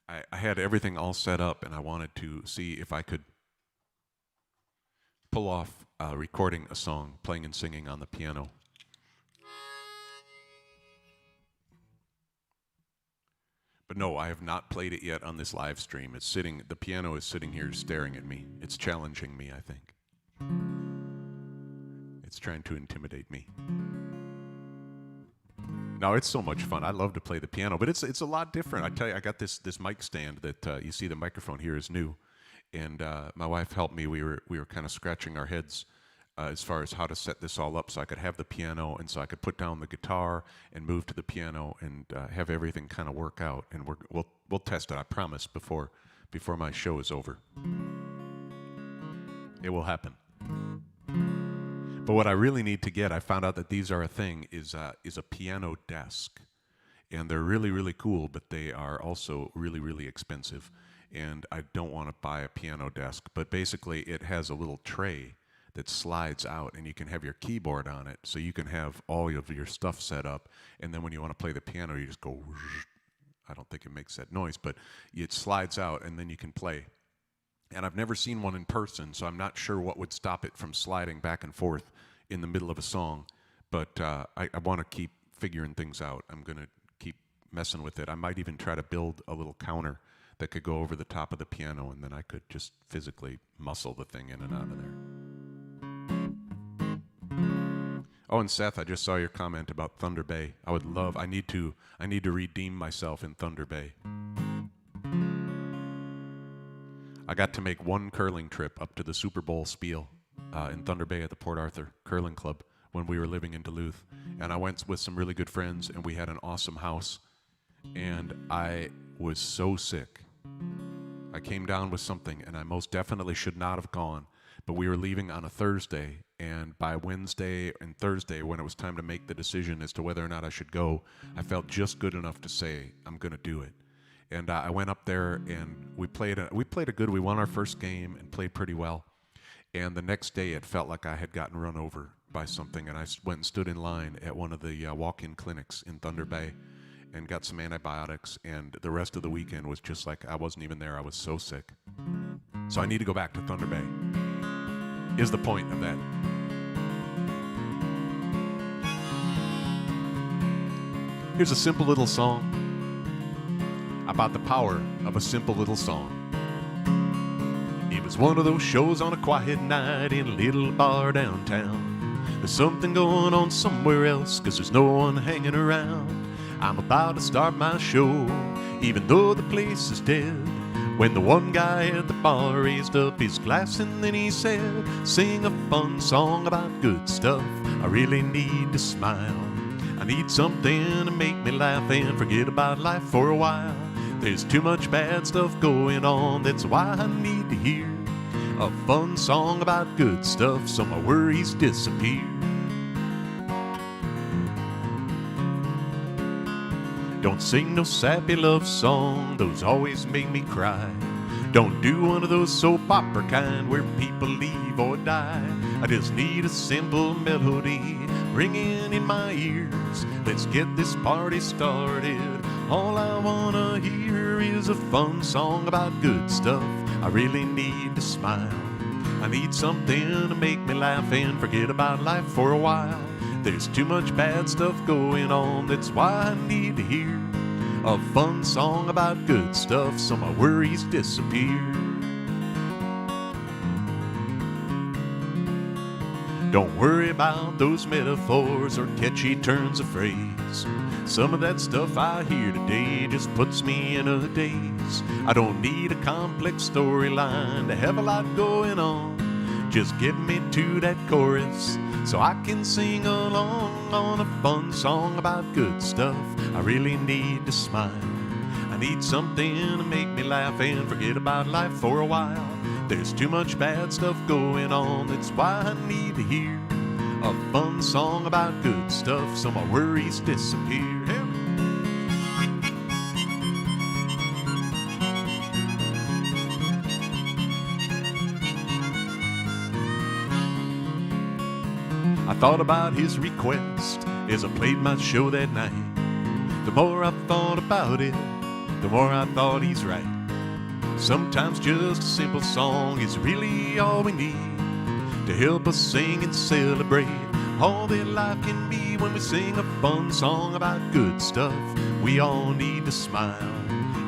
I had everything all set up, and I wanted to see if I could pull off recording a song, playing and singing on the piano. But no, I have not played it yet on this live stream. It's sitting, the piano is sitting here staring at me. It's challenging me, I think. It's trying to intimidate me. No, it's so much fun. I love to play the piano, but it's a lot different. I tell you, I got this mic stand that you see the microphone here is new. And my wife helped me. We were kind of scratching our heads as far as how to set this all up so I could have the piano and so I could put down the guitar and move to the piano and have everything kind of work out. And we'll test it, I promise, before my show is over. It will happen. But what I really need to get, I found out that these are a thing, is a piano desk. And they're really, really cool, but they are also really, really expensive. And I don't want to buy a piano desk, but basically it has a little tray that slides out and you can have your keyboard on it, so you can have all of your stuff set up, and then when you want to play the piano you just go, I don't think it makes that noise, but it slides out and then you can play. And I've never seen one in person, so I'm not sure what would stop it from sliding back and forth in the middle of a song, but I want to keep figuring things out. I'm going to keep messing with it. I might even try to build a little counter that could go over the top of the piano, and then I could just physically muscle the thing in and out of there. Oh, and Seth, I just saw your comment about Thunder Bay. I need to redeem myself in Thunder Bay. I got to make one curling trip up to the Super Bowl Spiel in Thunder Bay at the Port Arthur Curling Club when we were living in Duluth. And I went with some really good friends, and we had an awesome house. And I was so sick. I came down with something, and I most definitely should not have gone. But we were leaving on a Thursday, and by Wednesday and Thursday, when it was time to make the decision as to whether or not I should go, I felt just good enough to say, I'm going to do it. And I went up there, and we won our first game and played pretty well. And the next day, it felt like I had gotten run over by something, and I went and stood in line at one of the walk-in clinics in Thunder Bay and got some antibiotics, and the rest of the weekend was just like I wasn't even there. I was so sick. So I need to go back to Thunder Bay, is the point of that. Here's a simple little song about the power of a simple little song. It was one of those shows on a quiet night in a little bar downtown. There's something going on somewhere else, 'cause there's no one hanging around. I'm about to start my show, even though the place is dead, when the one guy at the bar raised up his glass and then he said, sing a fun song about good stuff. I really need to smile. I need something to make me laugh and forget about life for a while. There's too much bad stuff going on, that's why I need to hear a fun song about good stuff so my worries disappear. Don't sing no sappy love song, those always make me cry. Don't do one of those soap opera kind where people leave or die. I just need a simple melody ringing in my ears. Let's get this party started. All I wanna hear is a fun song about good stuff. I really need to smile. I need something to make me laugh and forget about life for a while. There's too much bad stuff going on, that's why I need to hear a fun song about good stuff so my worries disappear. Don't worry about those metaphors or catchy turns of phrase. Some of that stuff I hear today just puts me in a daze. I don't need a complex storyline to have a lot going on. Just get me to that chorus so I can sing along on a fun song about good stuff. I really need to smile. I need something to make me laugh and forget about life for a while. There's too much bad stuff going on, that's why I need to hear a fun song about good stuff so my worries disappear. I thought about his request as I played my show that night. The more I thought about it, the more I thought he's right. Sometimes just a simple song is really all we need to help us sing and celebrate all that life can be. When we sing a fun song about good stuff, we all need to smile.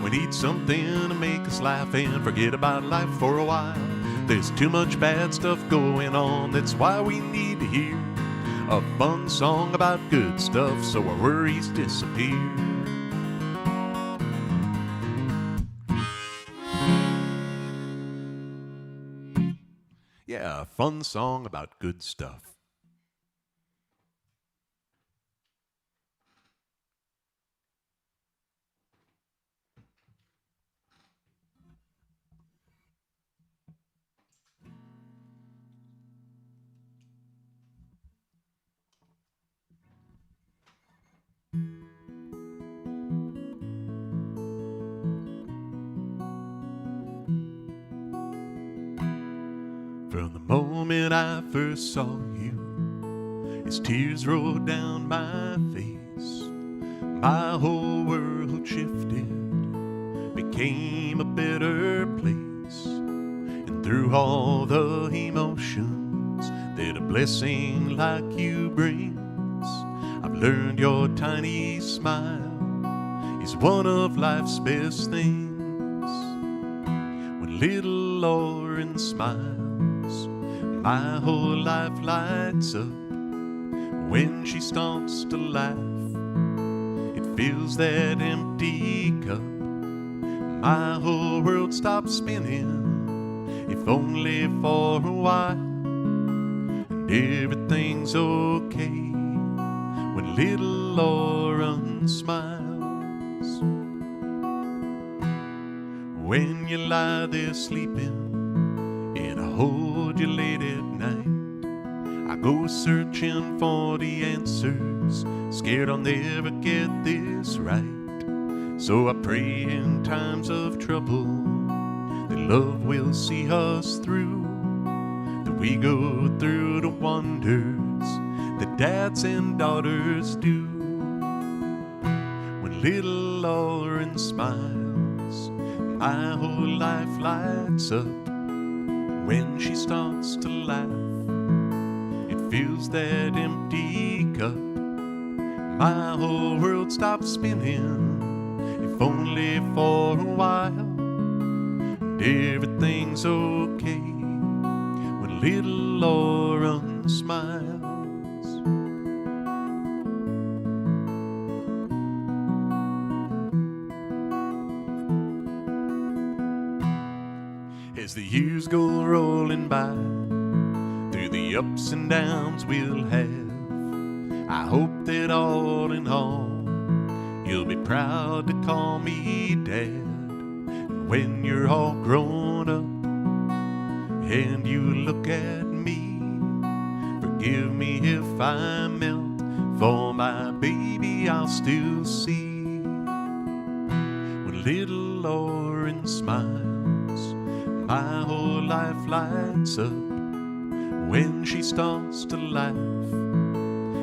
We need something to make us laugh and forget about life for a while. There's too much bad stuff going on, that's why we need to hear a fun song about good stuff so our worries disappear. Yeah, a fun song about good stuff. From the moment I first saw you, as tears rolled down my face, my whole world shifted, became a better place. And through all the emotions that a blessing like you brings, I've learned your tiny smile is one of life's best things. When little Lauren smiles, my whole life lights up. When she starts to laugh, it fills that empty cup. My whole world stops spinning, if only for a while. And everything's okay when little Lauren smiles. When you lie there sleeping and I hold you late at night, I go searching for the answers, scared I'll never get this right. So I pray in times of trouble that love will see us through, that we go through the wonders that dads and daughters do. When little Lauren smiles, my whole life lights up. When she starts to laugh, it fills that empty cup. My whole world stops spinning, if only for a while. And everything's okay when little Lauren smiles. As the years go rolling by, through the ups and downs we'll have, I hope that all in all you'll be proud to call me Dad. And when you're all grown up and you look at me, forgive me if I melt, for my baby I'll still see. When little Lauren smiles, my whole life lights up. When she starts to laugh,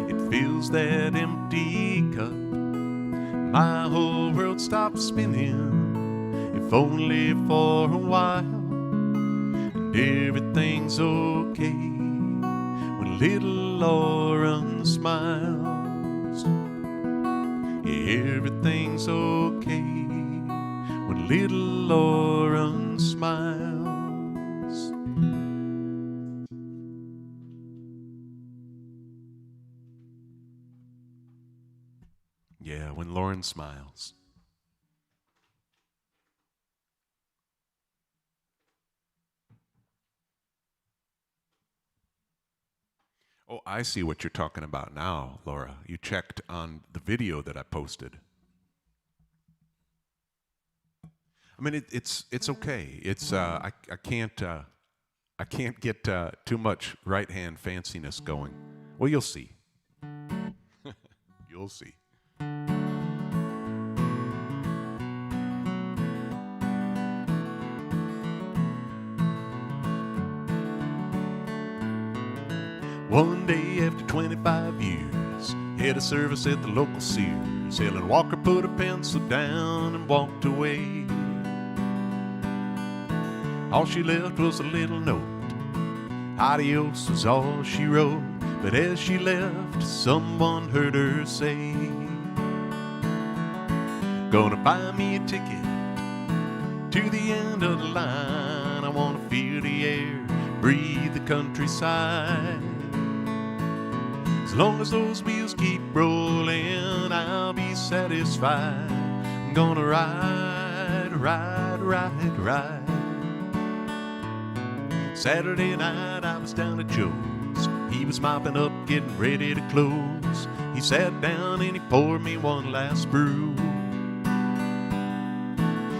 it fills that empty cup. My whole world stops spinning, if only for a while. And everything's okay when little Lauren smiles. Yeah, everything's okay when little Lauren smiles. Yeah, when Lauren smiles. Oh, I see what you're talking about now, Laura. You checked on the video that I posted. I mean, it's okay. It's I can't get too much right hand fanciness going. Well, you'll see. You'll see. One day after 25 years, had a service at the local Sears. Helen Walker put her pencil down and walked away. All she left was a little note. Adios was all she wrote. But as she left, someone heard her say, gonna buy me a ticket to the end of the line. I wanna feel the air, breathe the countryside. As long as those wheels keep rolling, I'll be satisfied. I'm gonna ride, ride, ride, ride. Saturday night I was down at Joe's. He was mopping up, getting ready to close. He sat down and he poured me one last brew.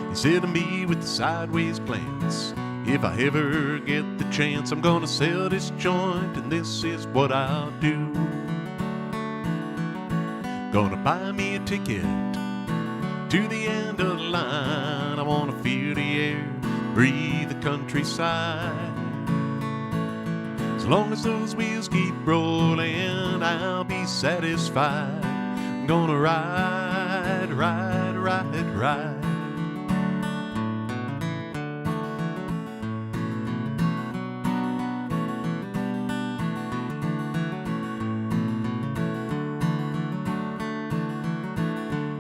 He said to me with the sideways glance, if I ever get the chance, I'm gonna sell this joint and this is what I'll do. Gonna buy me a ticket to the end of the line. I wanna feel the air, breathe the countryside. As long as those wheels keep rolling, I'll be satisfied. I'm gonna ride, ride, ride, ride.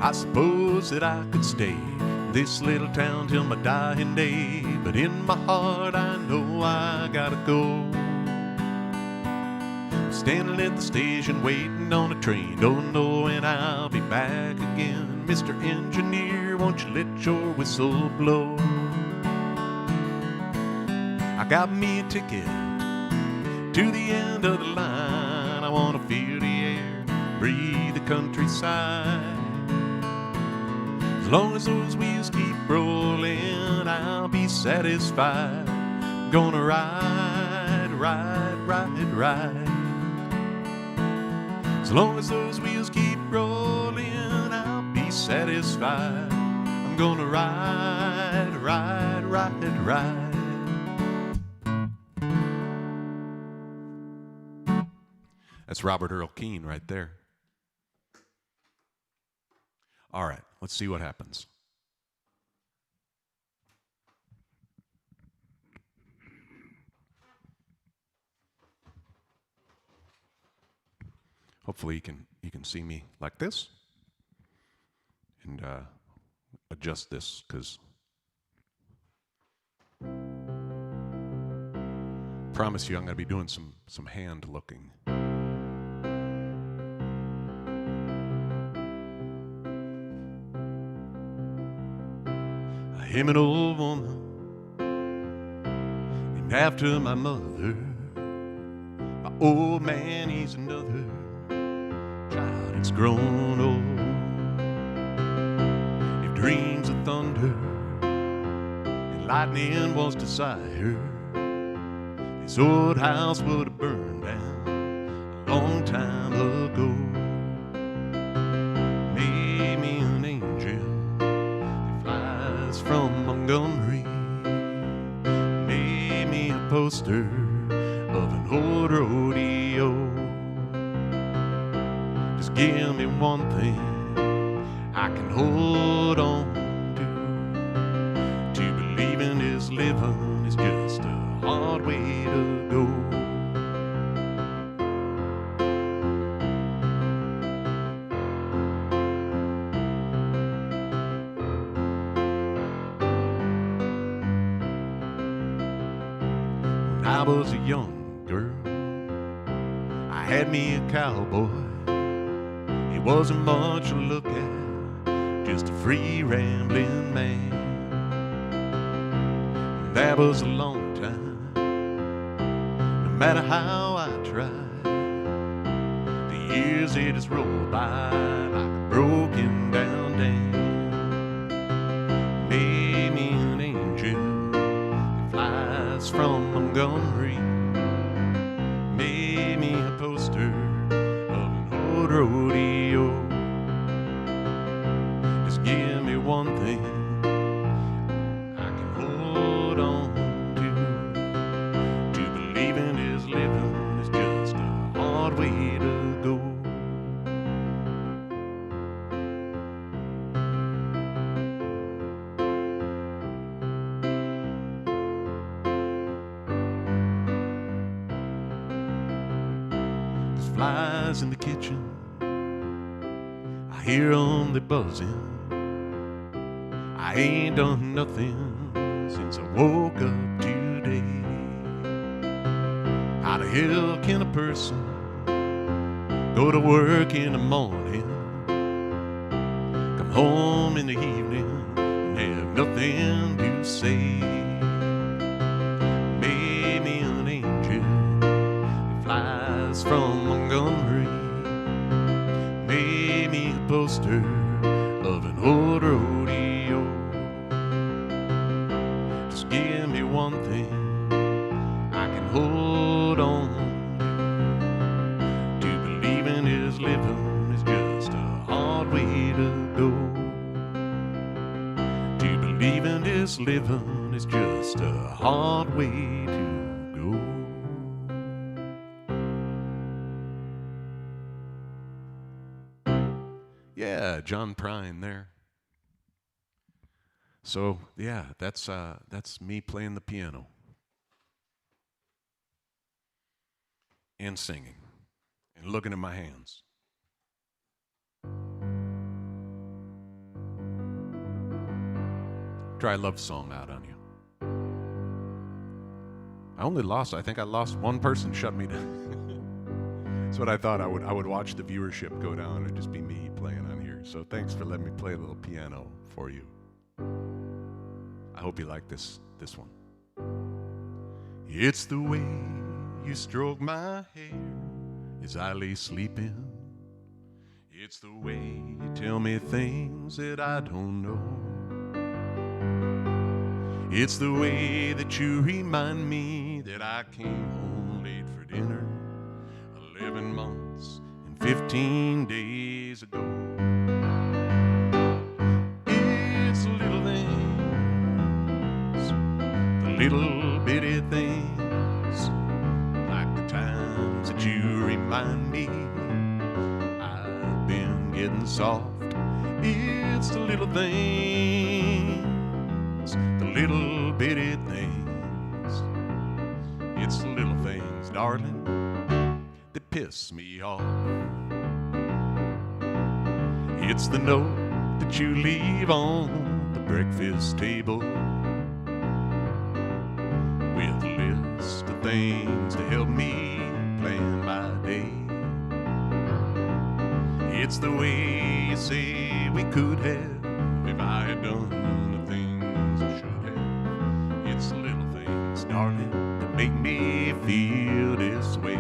I suppose that I could stay in this little town till my dying day, but in my heart I know I gotta go. Standing at the station waiting on a train, don't know when I'll be back again. Mr. Engineer, won't you let your whistle blow? I got me a ticket to the end of the line. I want to feel the air, breathe the countryside. As long as those wheels keep rolling, I'll be satisfied. Gonna ride, ride, ride, ride. As long as those wheels keep rolling, I'll be satisfied. I'm gonna ride, ride, ride, ride. That's Robert Earl Keen right there. All right, let's see what happens. Hopefully you can see me like this, and adjust this, because promise you I'm going to be doing some hand looking. I'm an old woman named after my mother. My old man, he's another child that's grown old. If dreams of thunder and lightning was desire, this old house would have burned down a long time ago. Made me an angel that flies from Montgomery. Made me a poster of an old rodeo. Just give me one thing I can hold on to. To believing is living is just a hard way to go. When I was a young girl, I had me a cowboy. He wasn't much to look at, just a free rambling man. And that was a long time, no matter how I tried. The years they just rolled by like a broken down dam. Made me an angel that flies from Montgomery. Made me a poster of an old rodeo. Just give me one thing I can hold on to. To believing is living is just a hard way to go. There's flies in the kitchen, I hear 'em, they buzzing. I ain't done nothing since I woke up today. How the hell can a person go to work in the morning, come home in the evening, and have nothing to say? Made me an angel that flies from Montgomery. Made me a poster of an old rodeo. Just give me one thing I can hold on to. To believing is living is just a hard way to go. To believing is living is just a hard way to go. Yeah, John Prine there. So yeah, that's me playing the piano and singing and looking at my hands. try a love song out on you. I think I lost one person, shut me down. That's what I thought. I would watch the viewership go down. It'd just be me playing on here. So thanks for letting me play a little piano for you. I hope you like this one. It's the way you stroke my hair as I lay sleeping. It's the way you tell me things that I don't know. It's the way that you remind me that I came home late for dinner 11 months and 15 days ago. It's the little things, the little bitty things, like the times that you remind me I've been getting soft. It's the little things, the little bitty things. It's the little things, darling, that piss me off. It's the note that you leave on the breakfast table with a list of things to help me plan my day. It's the way you say we could have if I had done the things I should have. It's the little things, darling, that make me feel this way.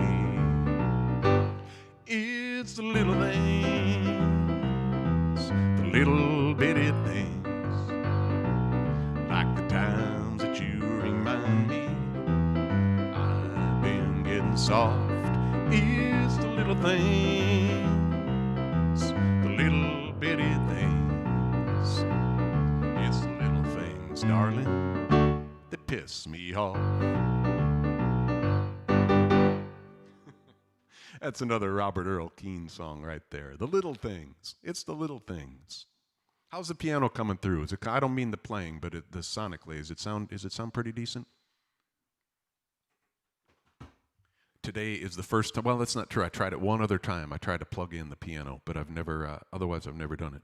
It's the little things, the little bitty things, like the times that you remind me I've been getting soft. It's the little things, the little bitty things. It's the little things, darling, that piss me off. That's another Robert Earl Keen song right there. The little things. It's the little things. How's the piano coming through? I don't mean the playing, but the sonically. Does it sound pretty decent? Today is the first time. Well, that's not true. I tried it one other time. I tried to plug in the piano, but I've never. Otherwise, I've never done it.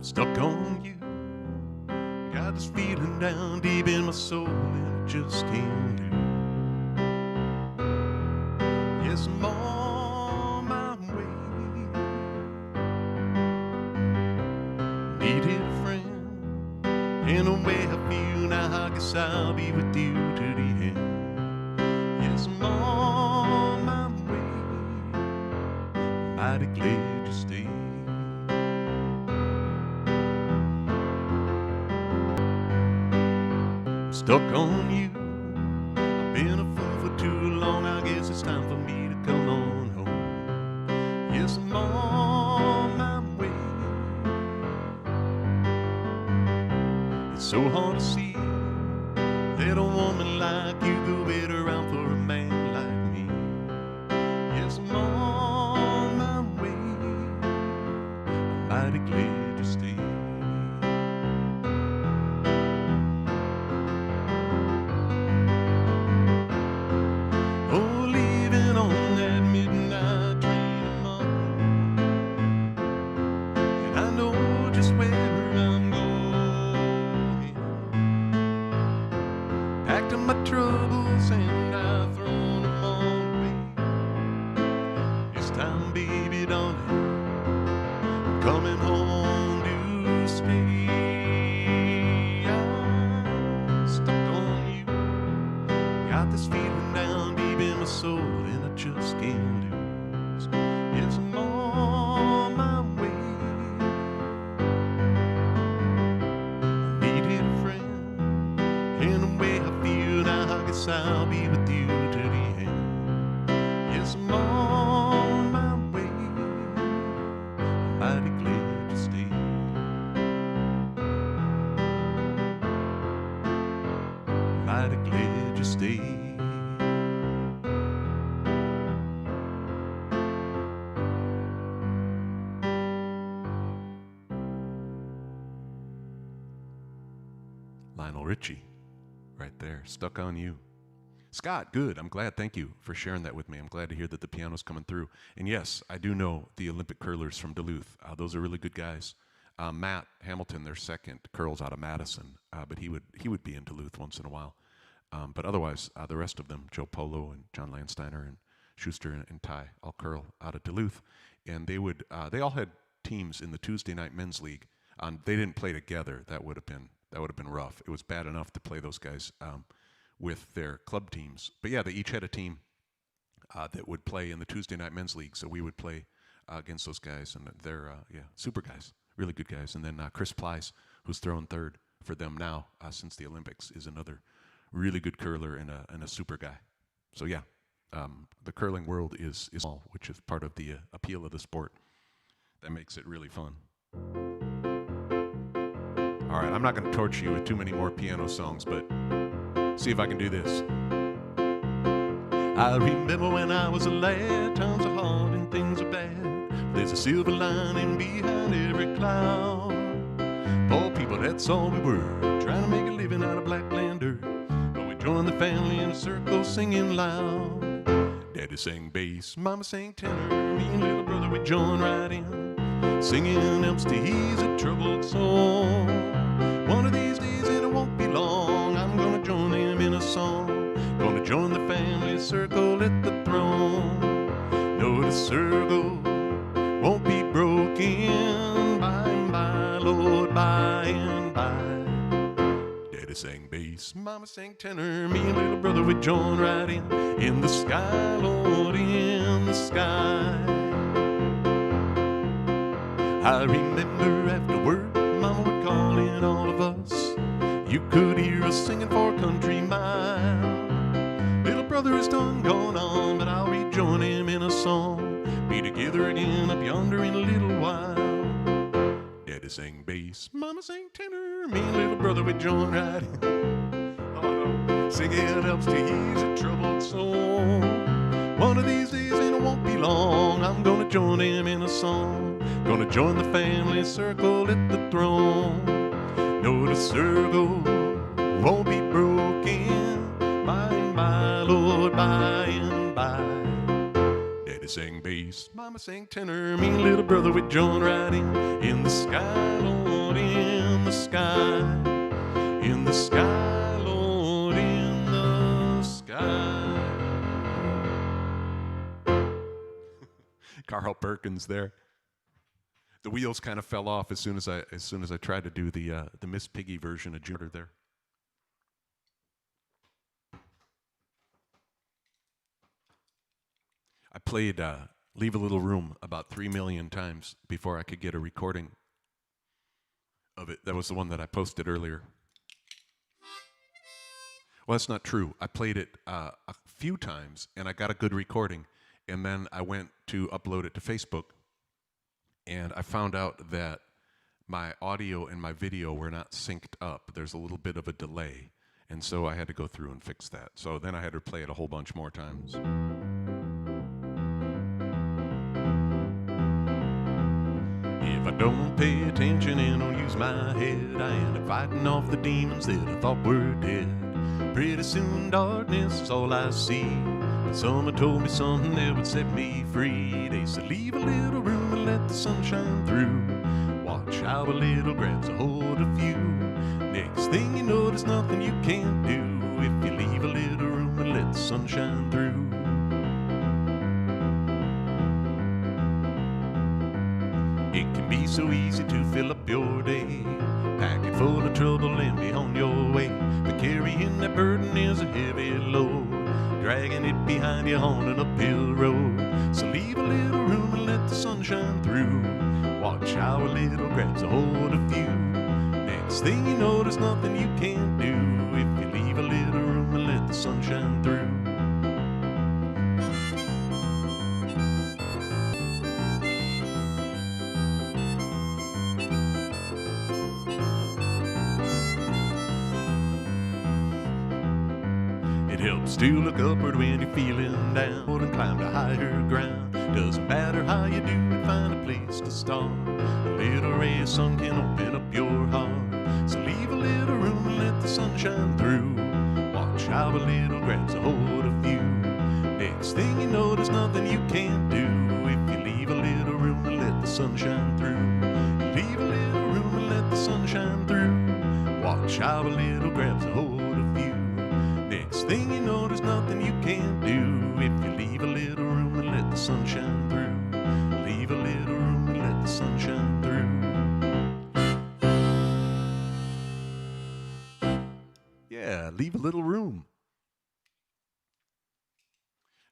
Stuck on you, got this feeling down deep in my soul, and I just can't do. Yes, I'm on my way. Needed a friend, and the way I feel now, I guess I'll be with you to the end. Yes, I'm on my way, mighty glad you stayed. Stuck on you, I've been a fool for too long, I guess it's time for me to come on home. Yes, I'm on my way. It's so hard to see that a woman like you go wait around for a man like me. Yes, I'm on my way, I'm mighty glad you stayed. My troubles and I've thrown them all away. This time, baby, darling, I'm coming home to stay. I'm stuck on you, got this feeling down deep in my soul, and I just can't lose. Yes, I'm on my way. I needed a friend, and the way I feel now, I guess I'll be with you to the end. Yes, I'm on my way, I'm mighty glad you Lionel Richie, right there, Stuck on You. Scott, good. I'm glad. Thank you for sharing that with me. I'm glad to hear that the piano's coming through. And yes, I do know the Olympic curlers from Duluth. Those are really good guys. Matt Hamilton, their second, curls out of Madison, but he would be in Duluth once in a while. But otherwise, the rest of them, Joe Polo and John Landsteiner and Schuster and Ty, all curl out of Duluth. And they all had teams in the Tuesday night men's league. They didn't play together. That would have been rough. It was bad enough to play those guys with their club teams. But yeah, they each had a team that would play in the Tuesday night men's league. So we would play against those guys, and they're super guys, really good guys. And then Chris Plyce, who's throwing third for them now since the Olympics, is another really good curler and a super guy. So yeah, the curling world is small, which is part of the appeal of the sport. That makes it really fun. All right, I'm not going to torture you with too many more piano songs, but see if I can do this. I remember when I was a lad, times are hard and things are bad. There's a silver lining behind every cloud. Poor people, that's all we were, trying to make a living out of black-land dirt. But we joined the family in a circle singing loud. Daddy sang bass, Mama sang tenor, me and little brother we joined right in, singing helps to ease a troubled soul. One of these days, and it won't be long, I'm gonna join them in a song. Gonna join the family circle at the throne. No, the circle won't be broken by and by, Lord, by and by. Daddy sang bass, Mama sang tenor, me and little brother we joined right in the sky, Lord, in the sky. I remember after work, Mama would call in all of us. You could hear us singing for country mile. Little brother is done gone on, but I'll rejoin him in a song. Be together again up yonder in a little while. Daddy sang bass, Mama sang tenor, me and little brother we join right in. Oh no, singing helps to ease a troubled soul. One of these days, and it won't be long, I'm gonna join him in a song. Gonna join the family circle at the throne. No, the circle won't be broken by and by, Lord, by and by. Daddy sang bass, Mama sang tenor, me and little brother we joined right in the sky, Lord, in the sky, in the sky, Lord, in the sky. Carl Perkins there. The wheels kind of fell off as soon as I tried to do the Miss Piggy version of Junior there. I played Leave a Little Room about 3 million times before I could get a recording of it. That was the one that I posted earlier. Well, that's not true. I played it a few times and I got a good recording, and then I went to upload it to Facebook. And I found out that my audio and my video were not synced up. There's a little bit of a delay. And so I had to go through and fix that. So then I had to play it a whole bunch more times. If I don't pay attention and don't use my head, I end up fighting off the demons that I thought were dead. Pretty soon darkness is all I see. But someone told me something that would set me free. They said leave a little room and let the sun shine through. Watch how a little grabs a hold of you. Next thing you know, there's nothing you can't do if you leave a little room and let the sun shine through. It can be so easy to fill up your day, pack it full of trouble and be on your way. But carrying that burden is a heavy load, dragging it behind you on an uphill road. So leave a little room and let the sun shine through. Watch how a little grabs a hold of you. Next thing you know, there's nothing you can't do if you leave a little room and let the sun shine through. It helps to look upward when you're feeling down and climb to higher ground. Doesn't matter how you do it, find a place to start. A little ray of sun can open up your heart. So leave a little room and let the sun sunshine through. Watch how a little grabs a hold of you. Next thing you know, there's nothing you can't do if you leave a little room and let the sunshine through. Leave a little room and let the sunshine through. Watch how a little grabs a hold of you. Next thing you know, there's nothing you can't do if you leave a little room and let the sunshine through. Leave a little room and let the sunshine through. Yeah, leave a little room.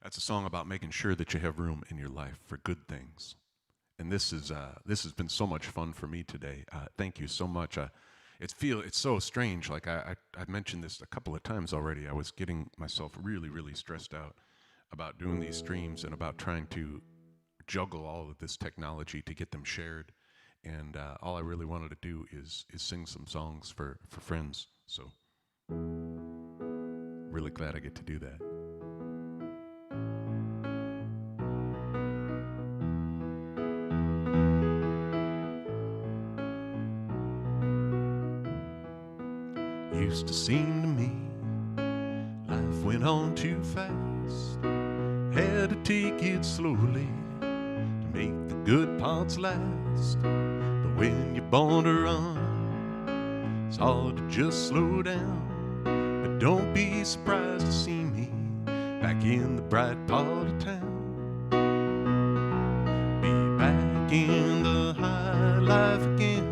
That's a song about making sure that you have room in your life for good things. And this has been so much fun for me today. Thank you so much. It's so strange. Like I mentioned this a couple of times already. I was getting myself really, really stressed out about doing these streams and about trying to juggle all of this technology to get them shared. And all I really wanted to do is sing some songs for friends. So really glad I get to do that. Used to seem to me life went on too fast. Had to take it slowly to make the good parts last. But when you're born to run, it's hard to just slow down. But don't be surprised to see me back in the bright part of town. Be back in the high life again.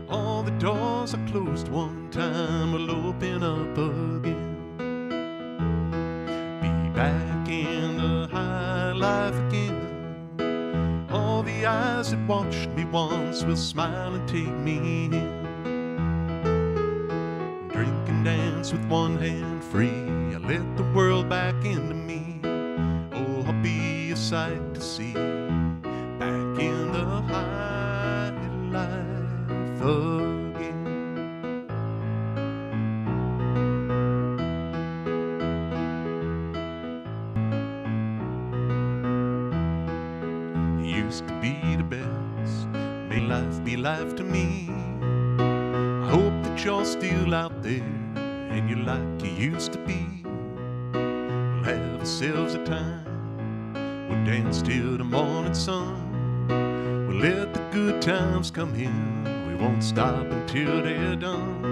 All the doors are closed one time will open up again. Be back in the high life again. All the eyes that watched me once will smile and take me in. Drink and dance with one hand free. I let the world back into me. Oh, I'll be a sight to see. Back in the high life again. Used to be the best, may life be life to me. I hope that you're still out there and you're like you used to be. We'll have ourselves a time, we'll dance till the morning sun. We'll let the good times come in, we won't stop until they're done.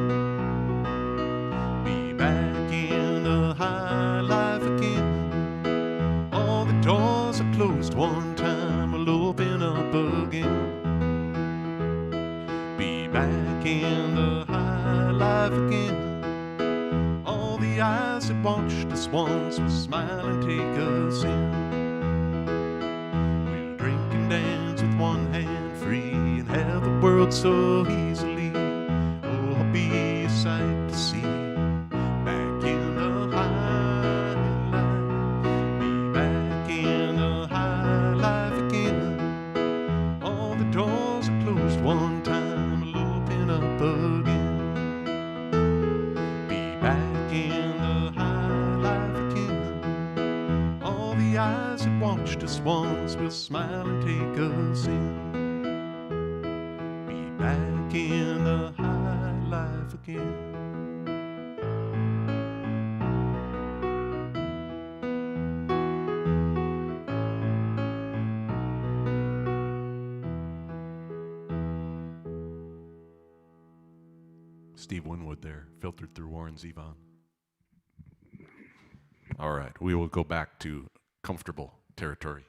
Be back in the high life again. All the doors are closed one time, will open up again. Be back in the high life again. All the eyes that watched us once will smile and take us in. We'll drink and dance with one hand free and have the world so easily. Oh, I'll be a sight to see. Back in the high life. Be back in the high life again. All the doors are closed one time, will open up again. Be back in the high life again. All the eyes that watched us once will smile and take us in. Be back in the high life again. Steve Winwood there, filtered through Warren Zevon. All right, we will go back to comfortable territory.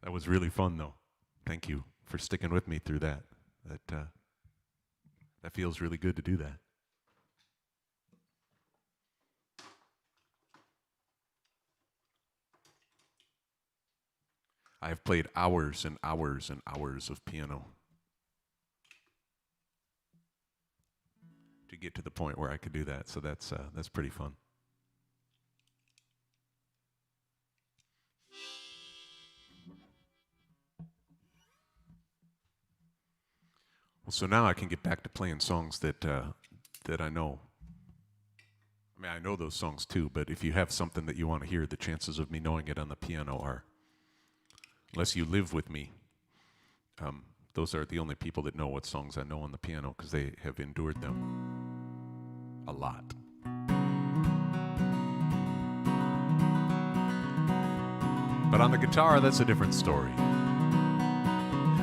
That was really fun, though. Thank you for sticking with me through that. That feels really good to do that. I have played hours and hours and hours of piano to get to the point where I could do that. So that's pretty fun. Well, so now I can get back to playing songs that I know. I mean, I know those songs too, but if you have something that you want to hear, the chances of me knowing it on the piano are, unless you live with me, those are the only people that know what songs I know on the piano because they have endured them. a lot. But on the guitar, that's a different story.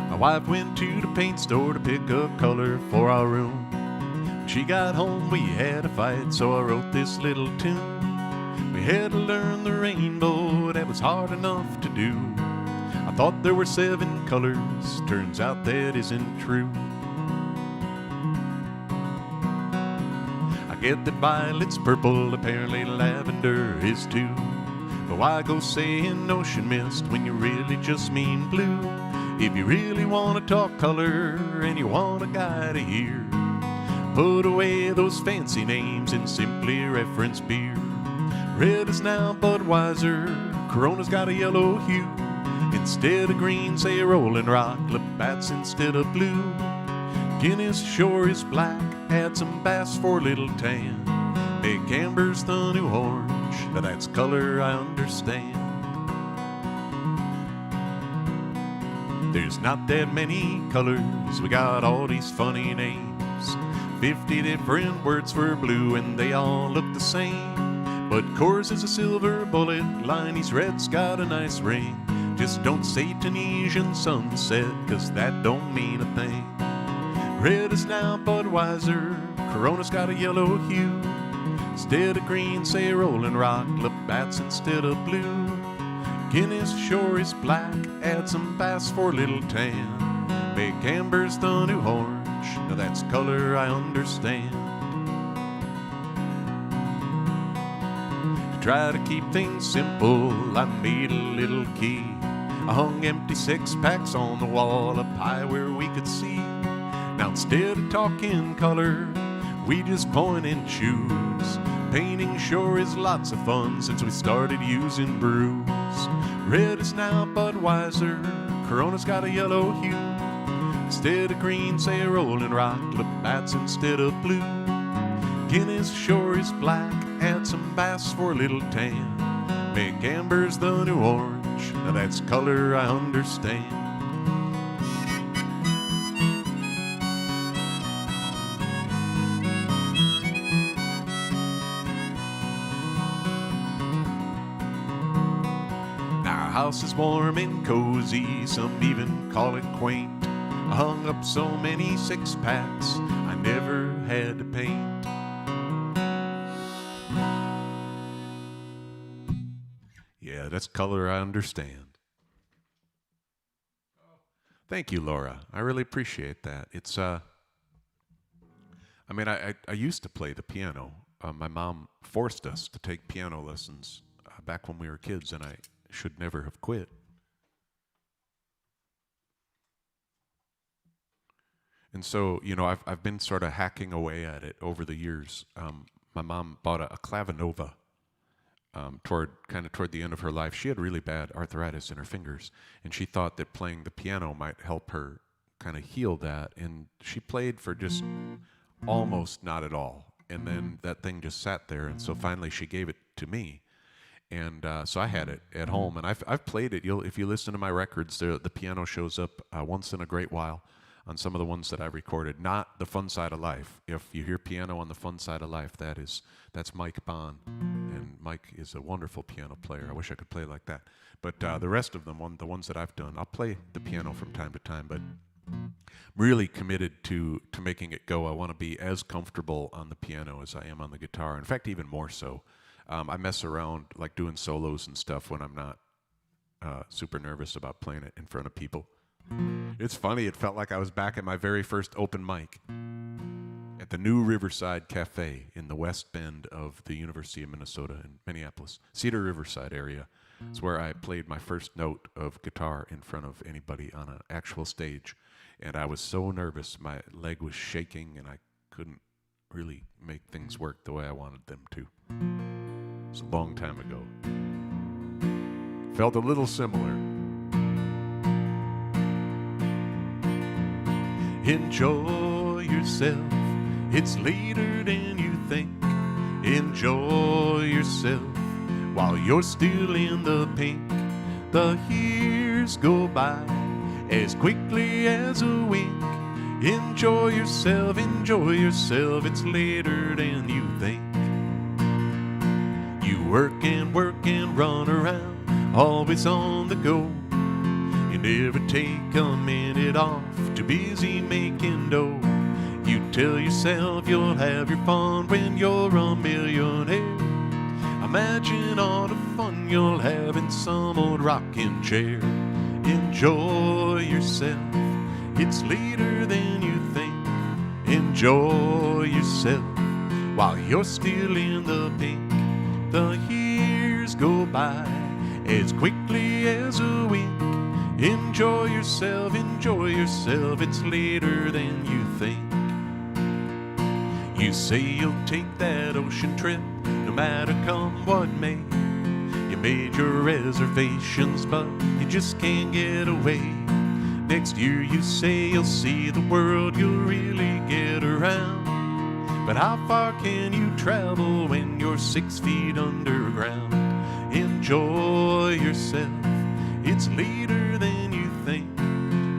My wife went to the paint store to pick a color for our room. When she got home, we had a fight, so I wrote this little tune. We had to learn the rainbow, that was hard enough to do. I thought there were 7 colors, turns out that isn't true. I get that violet's purple, apparently lavender is too. But why go saying ocean mist when you really just mean blue? If you really want to talk color and you want a guy to hear, put away those fancy names and simply reference beer. Red is now Budweiser, Corona's got a yellow hue. Instead of green, say Rolling Rock, Labatt's instead of blue. Guinness sure is black, add some Bass for a little tan. Make Amber's the new orange, now that's color I understand. There's not that many colors, we got all these funny names. 50 different words for blue and they all look the same. But Coors is a silver bullet, Liney's red's got a nice ring. Just don't say Tunisian sunset, cause that don't mean a thing. Red is now Budweiser, Corona's got a yellow hue. Instead of green, say Rolling Rock, Labatt's instead of blue. Guinness sure is black, add some Bass for a little tan. Make Amber's the new orange, now that's color I understand. To try to keep things simple, I made a little key. I hung empty 6-packs on the wall up high where we could see. Now instead of talking color, we just point and choose. Painting sure is lots of fun since we started using brews. Red is now Budweiser, Corona's got a yellow hue. Instead of green, say Rolling Rock, Labatt's instead of blue. Guinness sure is black, add some Bass for a little tan. Make Amber's the new orange, now that's color I understand. Now our house is warm and cozy, some even call it quaint. I hung up so many 6-packs, I never had to paint. Yeah, that's color I understand. Thank you, Laura. I really appreciate that. It's, I used to play the piano. My mom forced us to take piano lessons back when we were kids, and I should never have quit. And so, you know, I've been sort of hacking away at it over the years. My mom bought a clavinova. Toward the end of her life. She had really bad arthritis in her fingers, and she thought that playing the piano might help her kind of heal that, and she played for just almost not at all, and then that thing just sat there, and so finally she gave it to me, and so I had it at home, and I've played it. If you listen to my records, the piano shows up once in a great while on some of the ones that I recorded. Not the Fun Side of Life. If you hear piano on the Fun Side of Life, that's Mike Bond, and Mike is a wonderful piano player. I wish I could play like that. But the rest of them, the ones that I've done, I'll play the piano from time to time, but I'm really committed to making it go. I want to be as comfortable on the piano as I am on the guitar. In fact, even more so. I mess around like doing solos and stuff when I'm not super nervous about playing it in front of people. It's funny, it felt like I was back at my very first open mic at the new Riverside Cafe in the West Bend of the University of Minnesota in Minneapolis, Cedar Riverside area. It's where I played my first note of guitar in front of anybody on an actual stage. And I was so nervous, my leg was shaking, and I couldn't really make things work the way I wanted them to. It was a long time ago. Felt a little similar. Enjoy yourself, it's later than you think. Enjoy yourself while you're still in the pink. The years go by as quickly as a wink. Enjoy yourself, it's later than you think. You work and run around, always on the go. You never take a minute off, too busy making dough. You tell yourself you'll have your fun when you're a millionaire. Imagine all the fun you'll have in some old rocking chair. Enjoy yourself, it's later than you think. Enjoy yourself while you're still in the pink. The years go by as quickly as a wink. Enjoy yourself, it's later than you think. You say you'll take that ocean trip, no matter come what may. You made your reservations, but you just can't get away. Next year you say you'll see the world, you'll really get around. But how far can you travel when you're 6 feet underground? Enjoy yourself, it's later than you think.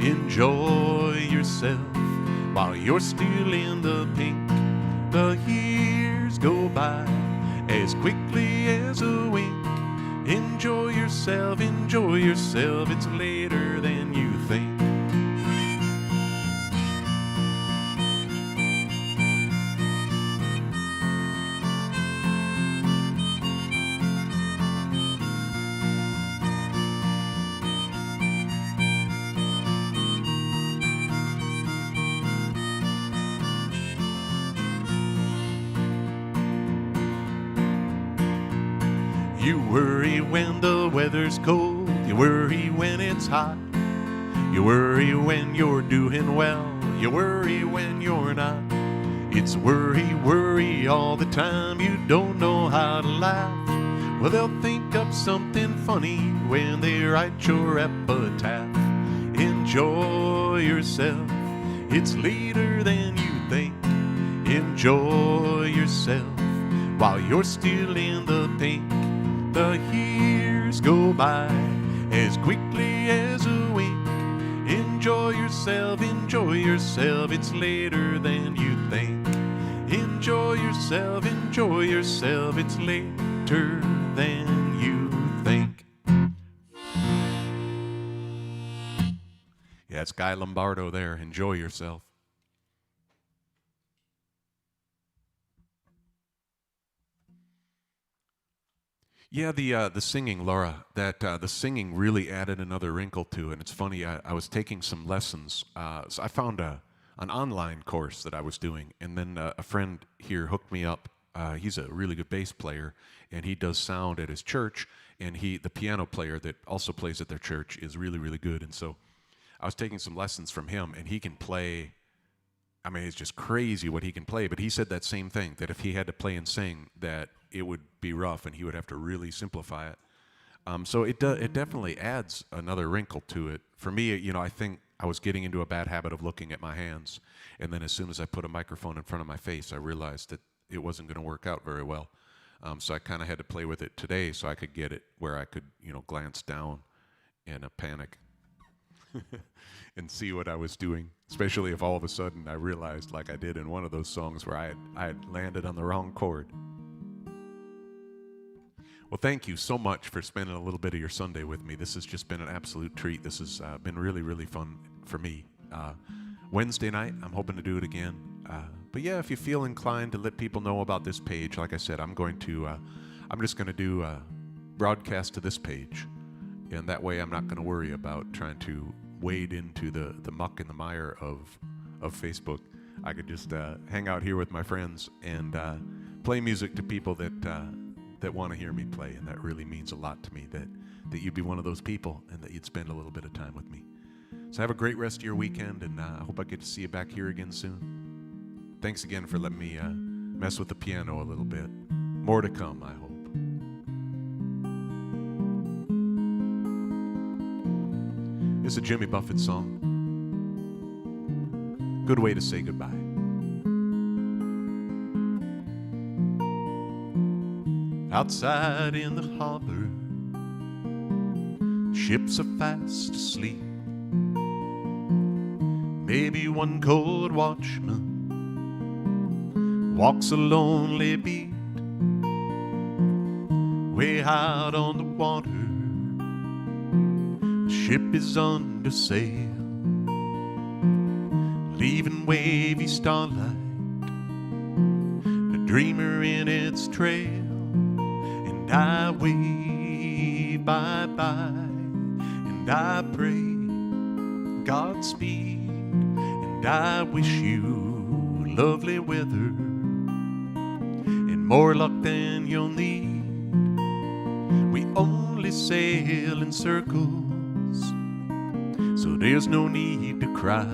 Enjoy yourself while you're still in the pink. The years go by as quickly as a wink. Enjoy yourself, it's later than you think. You worry when the weather's cold, you worry when it's hot. You worry when you're doing well, you worry when you're not. It's worry, worry all the time, you don't know how to laugh. Well, they'll think up something funny when they write your epitaph. Enjoy yourself, it's later than you think. Enjoy yourself while you're still in the pink. The years go by as quickly as a wink. Enjoy yourself, it's later than you think. Enjoy yourself, it's later than you think. Yeah, it's Guy Lombardo there. Enjoy yourself. Yeah, the singing, Laura, the singing really added another wrinkle to it. And it's funny, I was taking some lessons. So I found an online course that I was doing, and then a friend here hooked me up. He's a really good bass player, and he does sound at his church, and the piano player that also plays at their church is really, really good. And so I was taking some lessons from him, and he can play. I mean, it's just crazy what he can play, but he said that same thing, that if he had to play and sing, that it would be rough and he would have to really simplify it. So it definitely adds another wrinkle to it. For me, I think I was getting into a bad habit of looking at my hands, and then as soon as I put a microphone in front of my face, I realized that it wasn't going to work out very well. So I kind of had to play with it today so I could get it where I could, glance down in a panic and see what I was doing, especially if all of a sudden I realized, like I did in one of those songs where I had landed on the wrong chord. Well, thank you so much for spending a little bit of your Sunday with me. This has just been an absolute treat. This has been really, really fun for me. Wednesday night, I'm hoping to do it again. But yeah, if you feel inclined to let people know about this page, like I said, I'm just going to do a broadcast to this page. And that way I'm not going to worry about trying to wade into the muck and the mire of Facebook. I could just hang out here with my friends and play music to people that want to hear me play, and that really means a lot to me, that you'd be one of those people and that you'd spend a little bit of time with me. So have a great rest of your weekend, and I hope I get to see you back here again soon. Thanks again for letting me mess with the piano a little bit. More to come, I hope. It's a Jimmy Buffett song. Good way to say goodbye. Outside in the harbor, ships are fast asleep. Maybe one cold watchman walks a lonely beat way out on the water. The ship is under sail, leaving wavy starlight, a dreamer in its trail. And I wave bye-bye, and I pray Godspeed, and I wish you lovely weather and more luck than you'll need. We only sail in circles, so there's no need to cry.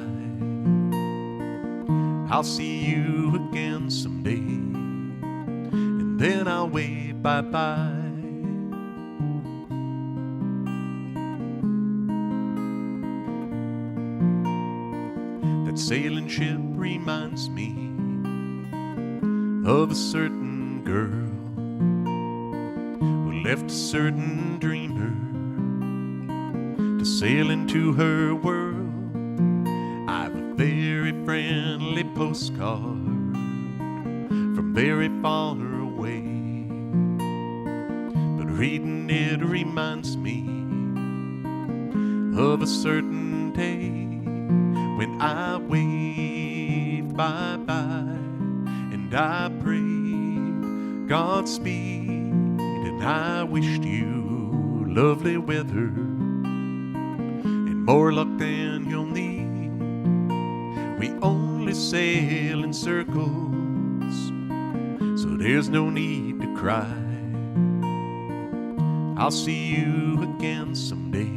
I'll see you again someday, and then I'll wave bye-bye. That sailing ship reminds me of a certain girl who left a certain dreamer to sail into her world. I've a very friendly postcard from very far away, but reading it reminds me of a certain day when I waved bye-bye and I prayed Godspeed, and I wished you lovely weather and more luck than you'll need. We only sail in circles, so there's no need to cry. I'll see you again someday,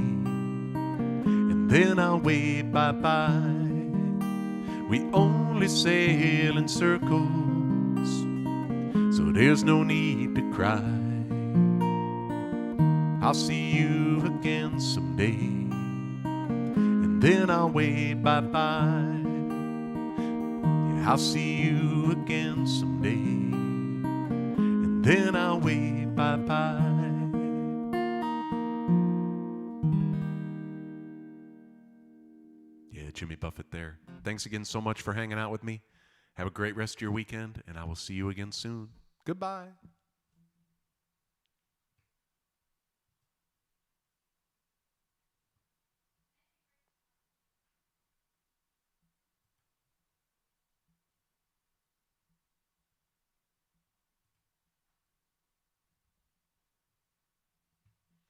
and then I'll wave bye-bye. We only sail in circles, so there's no need to cry. I'll see you again someday, and then I'll wave bye-bye. Yeah, I'll see you again someday, and then I'll wave bye-bye. Jimmy Buffett there. Thanks again so much for hanging out with me. Have a great rest of your weekend, and I will see you again soon. Goodbye.